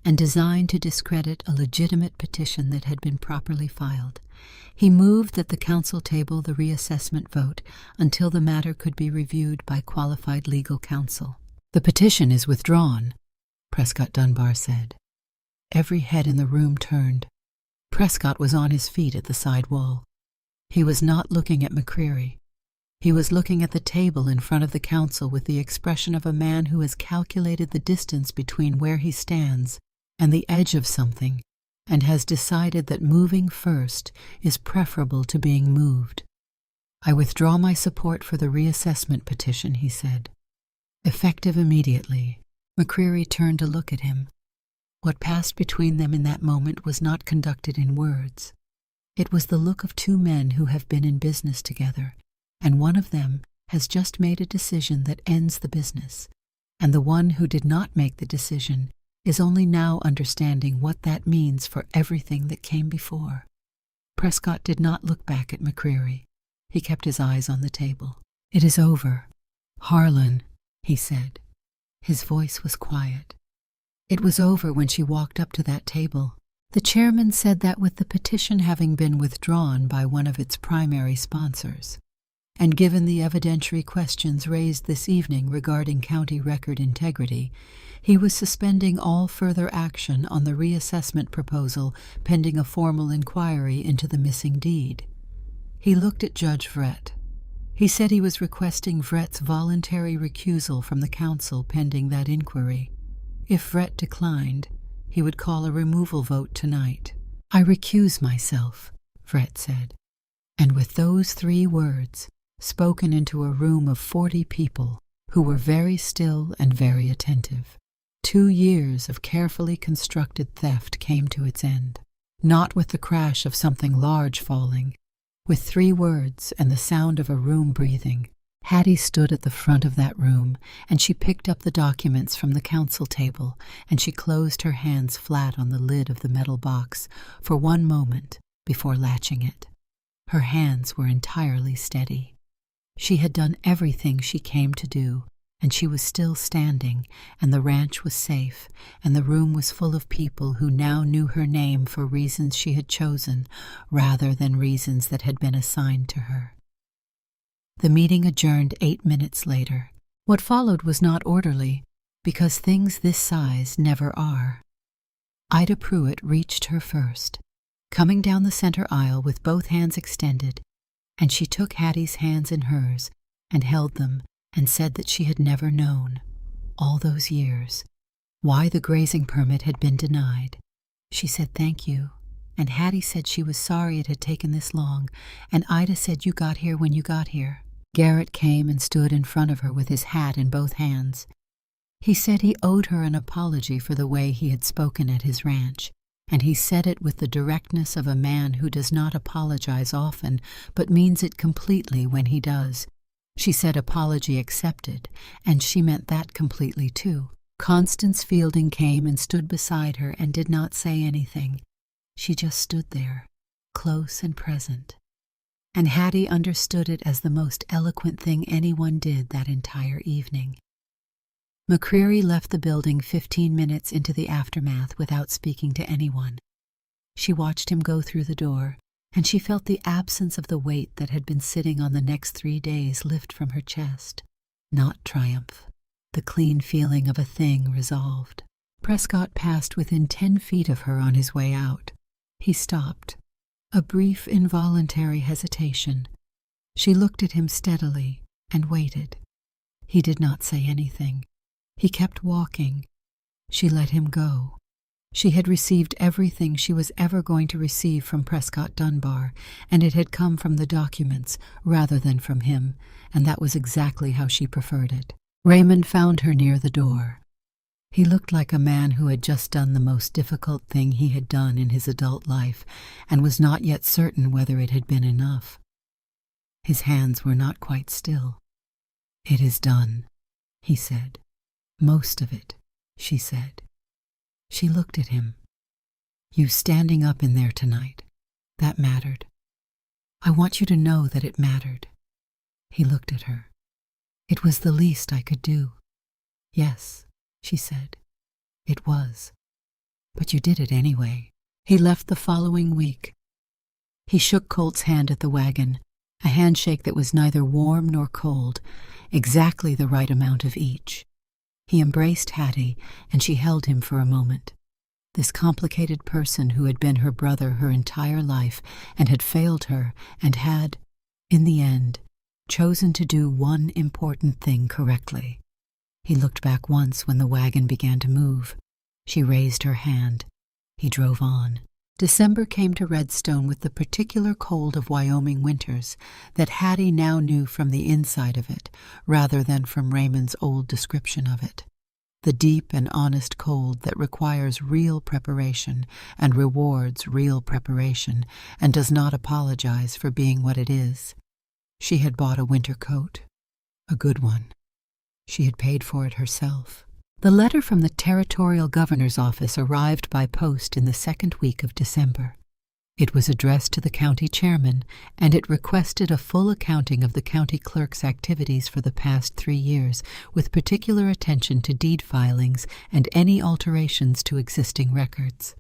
and designed to discredit a legitimate petition that had been properly filed. He moved at the council table the reassessment vote until the matter could be reviewed by qualified legal counsel. "The petition is withdrawn," Prescott Dunbar said. Every head in the room turned. Prescott was on his feet at the side wall. He was not looking at McCreary. He was looking at the table in front of the council with the expression of a man who has calculated the distance between where he stands and the edge of something, and has decided that moving first is preferable to being moved. "I withdraw my support for the reassessment petition," he said. Effective immediately, McCreary turned to look at him. What passed between them in that moment was not conducted in words. It was the look of 2 men who have been in business together, and one of them has just made a decision that ends the business, and the one who did not make the decision is only now understanding what that means for everything that came before. Prescott did not look back at McCreary. He kept his eyes on the table. "It is over. Harlan," he said. His voice was quiet. It was over when she walked up to that table. The chairman said that with the petition having been withdrawn by one of its primary sponsors, and given the evidentiary questions raised this evening regarding county record integrity, he was suspending all further action on the reassessment proposal pending a formal inquiry into the missing deed. He looked at Judge Vret. He said he was requesting Vret's voluntary recusal from the council pending that inquiry. If Vret declined, he would call a removal vote tonight. "I recuse myself," Vret said. And with those 3 words, spoken into a room of 40 people who were very still and very attentive, 2 years of carefully constructed theft came to its end. Not with the crash of something large falling, with 3 words and the sound of a room breathing. Hattie stood at the front of that room, and she picked up the documents from the council table, and she closed her hands flat on the lid of the metal box for 1 moment before latching it. Her hands were entirely steady. She had done everything she came to do, and she was still standing, and the ranch was safe, and the room was full of people who now knew her name for reasons she had chosen rather than reasons that had been assigned to her. The meeting adjourned 8 minutes later. What followed was not orderly, because things this size never are. Ida Pruitt reached her first, coming down the center aisle with both hands extended, and she took Hattie's hands in hers and held them and said that she had never known, all those years, why the grazing permit had been denied. She said thank you, and Hattie said she was sorry it had taken this long, and Ida said you got here when you got here. Garrett came and stood in front of her with his hat in both hands. He said he owed her an apology for the way he had spoken at his ranch, and he said it with the directness of a man who does not apologize often, but means it completely when he does. She said apology accepted, and she meant that completely too. Constance Fielding came and stood beside her and did not say anything. She just stood there, close and present. And Hattie understood it as the most eloquent thing anyone did that entire evening. McCreary left the building 15 minutes into the aftermath without speaking to anyone. She watched him go through the door, and she felt the absence of the weight that had been sitting on the next 3 days lift from her chest. Not triumph, the clean feeling of a thing resolved. Prescott passed within 10 feet of her on his way out. He stopped. A brief, involuntary hesitation. She looked at him steadily and waited. He did not say anything. He kept walking. She let him go. She had received everything she was ever going to receive from Prescott Dunbar, and it had come from the documents rather than from him, and that was exactly how she preferred it. Raymond found her near the door. He looked like a man who had just done the most difficult thing he had done in his adult life, and was not yet certain whether it had been enough. His hands were not quite still. "It is done," he said. "Most of it," she said. She looked at him. "You standing up in there tonight, that mattered. I want you to know that it mattered." He looked at her. "It was the least I could do." "Yes," she said. "It was. But you did it anyway." He left the following week. He shook Colt's hand at the wagon, a handshake that was neither warm nor cold, exactly the right amount of each. He embraced Hattie, and she held him for a moment. This complicated person who had been her brother her entire life and had failed her and had, in the end, chosen to do one important thing correctly. He looked back once when the wagon began to move. She raised her hand. He drove on. December came to Redstone with the particular cold of Wyoming winters that Hattie now knew from the inside of it, rather than from Raymond's old description of it. The deep and honest cold that requires real preparation and rewards real preparation and does not apologize for being what it is. She had bought a winter coat, a good one. She had paid for it herself. The letter from the territorial governor's office arrived by post in the second week of December. It was addressed to the county chairman, and it requested a full accounting of the county clerk's activities for the past 3 years, with particular attention to deed filings and any alterations to existing records.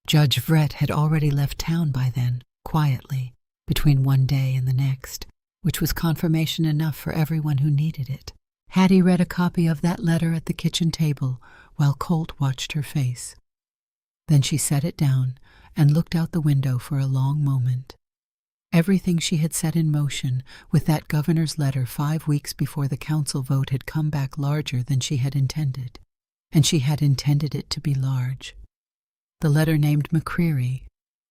Judge Vrett had already left town by then, quietly, between one day and the next, which was confirmation enough for everyone who needed it. Hattie read a copy of that letter at the kitchen table while Colt watched her face. Then she set it down and looked out the window for a long moment. Everything she had set in motion with that governor's letter 5 weeks before the council vote had come back larger than she had intended, and she had intended it to be large. The letter named McCreary.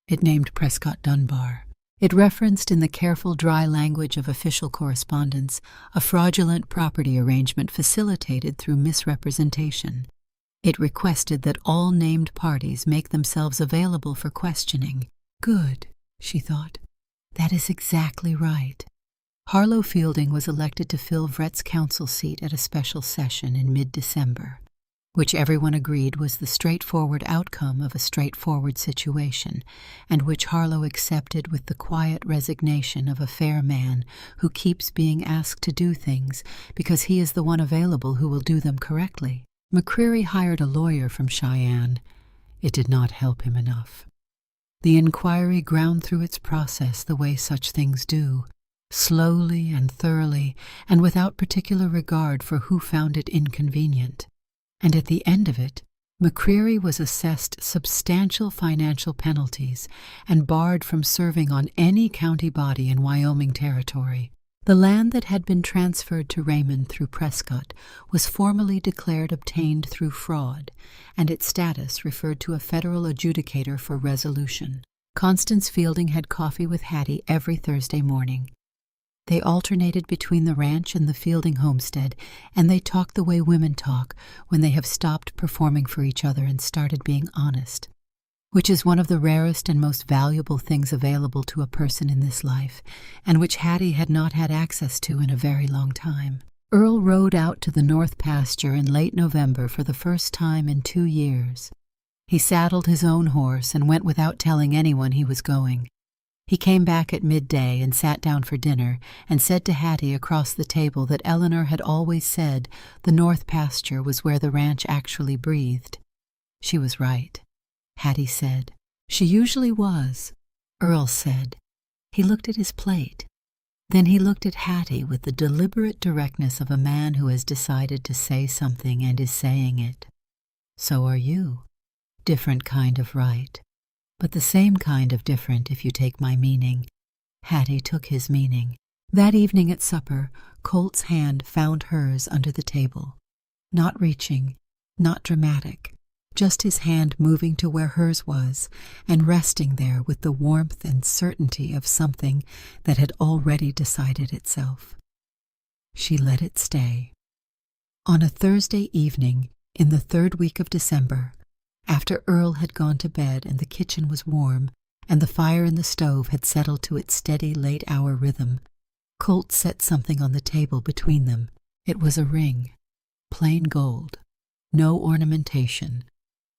It named Prescott Dunbar. It referenced in the careful, dry language of official correspondence a fraudulent property arrangement facilitated through misrepresentation. It requested that all named parties make themselves available for questioning. Good, she thought. That is exactly right. Harlow Fielding was elected to fill Vrett's council seat at a special session in mid-December, which everyone agreed was the straightforward outcome of a straightforward situation, and which Harlow accepted with the quiet resignation of a fair man who keeps being asked to do things because he is the one available who will do them correctly. McCreary hired a lawyer from Cheyenne. It did not help him enough. The inquiry ground through its process the way such things do, slowly and thoroughly, and without particular regard for who found it inconvenient. And at the end of it, McCreary was assessed substantial financial penalties and barred from serving on any county body in Wyoming Territory. The land that had been transferred to Raymond through Prescott was formally declared obtained through fraud, and its status referred to a federal adjudicator for resolution. Constance Fielding had coffee with Hattie every Thursday morning. They alternated between the ranch and the Fielding homestead, and they talked the way women talk when they have stopped performing for each other and started being honest, which is one of the rarest and most valuable things available to a person in this life, and which Hattie had not had access to in a very long time. Earl rode out to the north pasture in late November for the first time in 2 years. He saddled his own horse and went without telling anyone he was going. He came back at midday and sat down for dinner and said to Hattie across the table that Eleanor had always said the north pasture was where the ranch actually breathed. She was right, Hattie said. She usually was, Earl said. He looked at his plate. Then he looked at Hattie with the deliberate directness of a man who has decided to say something and is saying it. So are you. Different kind of right. But the same kind of different if you take my meaning. Hattie took his meaning. That evening at supper, Colt's hand found hers under the table. Not reaching, not dramatic, just his hand moving to where hers was and resting there with the warmth and certainty of something that had already decided itself. She let it stay. On a Thursday evening, in the 3rd week of December, after Earl had gone to bed and the kitchen was warm and the fire in the stove had settled to its steady late-hour rhythm, Colt set something on the table between them. It was a ring, plain gold, no ornamentation,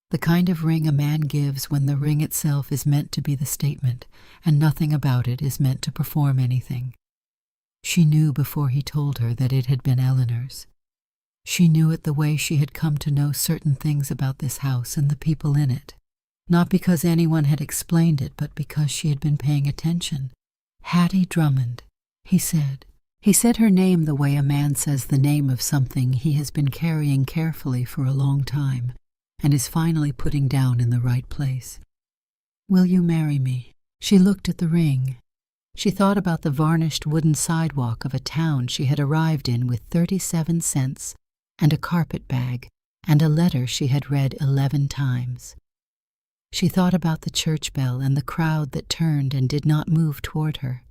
the kind of ring a man gives when the ring itself is meant to be the statement and nothing about it is meant to perform anything. She knew before he told her that it had been Eleanor's. She knew it the way she had come to know certain things about this house and the people in it, not because anyone had explained it, but because she had been paying attention. Hattie Drummond, he said. He said her name the way a man says the name of something he has been carrying carefully for a long time and is finally putting down in the right place. Will you marry me? She looked at the ring. She thought about the varnished wooden sidewalk of a town she had arrived in with 37 cents and a carpet bag, and a letter she had read 11 times. She thought about the church bell and the crowd that turned and did not move toward her.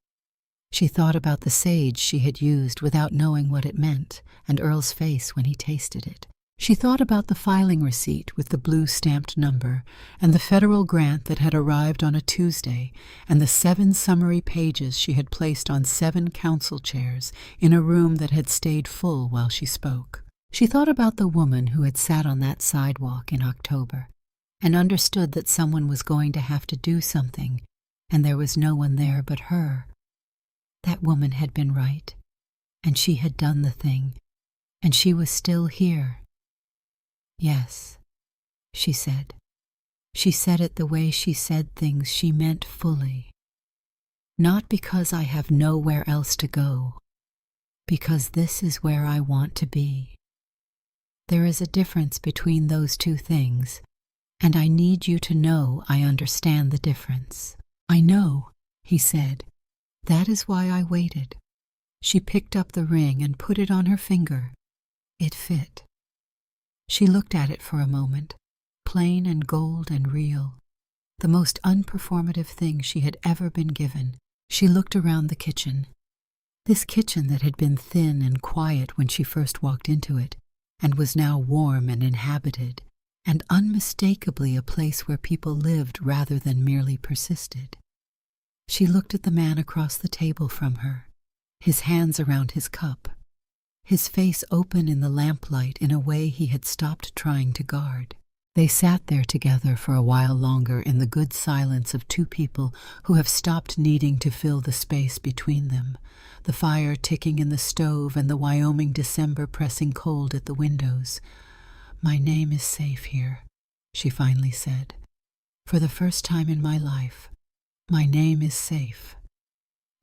She thought about the sage she had used without knowing what it meant, and Earl's face when he tasted it. She thought about the filing receipt with the blue stamped number, and the federal grant that had arrived on a Tuesday, and the 7 summary pages she had placed on 7 council chairs in a room that had stayed full while she spoke. She thought about the woman who had sat on that sidewalk in October and understood that someone was going to have to do something, and there was no one there but her. That woman had been right, and she had done the thing, and she was still here. Yes, she said. She said it the way she said things she meant fully. Not because I have nowhere else to go, because this is where I want to be. There is a difference between those two things, and I need you to know I understand the difference. I know, he said. That is why I waited. She picked up the ring and put it on her finger. It fit. She looked at it for a moment, plain and gold and real, the most unperformative thing she had ever been given. She looked around the kitchen. This kitchen that had been thin and quiet when she first walked into it, and was now warm and inhabited, and unmistakably a place where people lived rather than merely persisted. She looked at the man across the table from her, his hands around his cup, his face open in the lamplight in a way he had stopped trying to guard. They sat there together for a while longer in the good silence of two people who have stopped needing to fill the space between them, the fire ticking in the stove and the Wyoming December pressing cold at the windows. My name is safe here, she finally said. For the first time in my life, my name is safe.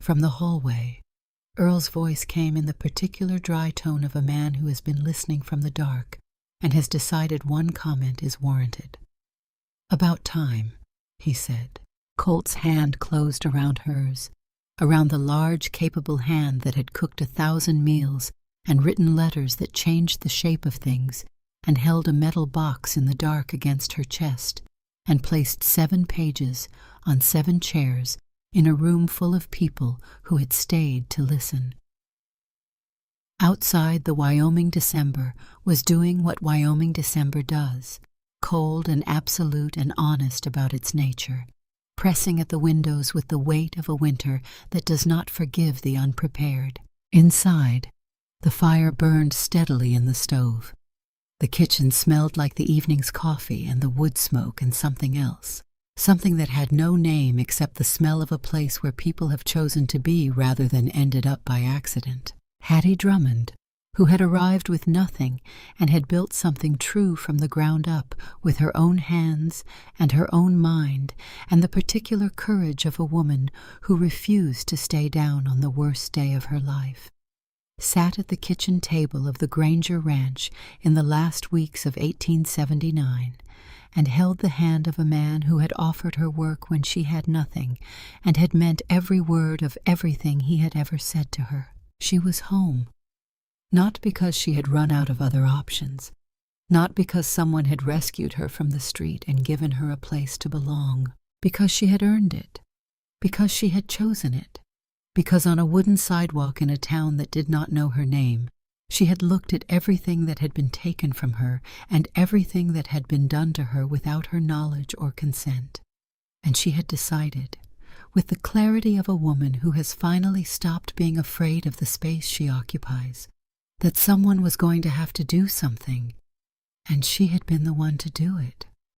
From the hallway, Earl's voice came in the particular dry tone of a man who has been listening from the dark and has decided one comment is warranted. About time, he said. Colt's hand closed around hers, around the large, capable hand that had cooked 1,000 meals and written letters that changed the shape of things and held a metal box in the dark against her chest and placed 7 pages on 7 chairs in a room full of people who had stayed to listen. Outside, the Wyoming December was doing what Wyoming December does, cold and absolute and honest about its nature, pressing at the windows with the weight of a winter that does not forgive the unprepared. Inside, the fire burned steadily in the stove. The kitchen smelled like the evening's coffee and the wood smoke and something else, something that had no name except the smell of a place where people have chosen to be rather than ended up by accident. Hattie Drummond, who had arrived with nothing and had built something true from the ground up with her own hands and her own mind and the particular courage of a woman who refused to stay down on the worst day of her life, sat at the kitchen table of the Granger Ranch in the last weeks of 1879 and held the hand of a man who had offered her work when she had nothing and had meant every word of everything he had ever said to her. She was home, not because she had run out of other options, not because someone had rescued her from the street and given her a place to belong, because she had earned it, because she had chosen it, because on a wooden sidewalk in a town that did not know her name, she had looked at everything that had been taken from her and everything that had been done to her without her knowledge or consent, and she had decided, with the clarity of a woman who has finally stopped being afraid of the space she occupies, that someone was going to have to do something, and she had been the one to do it.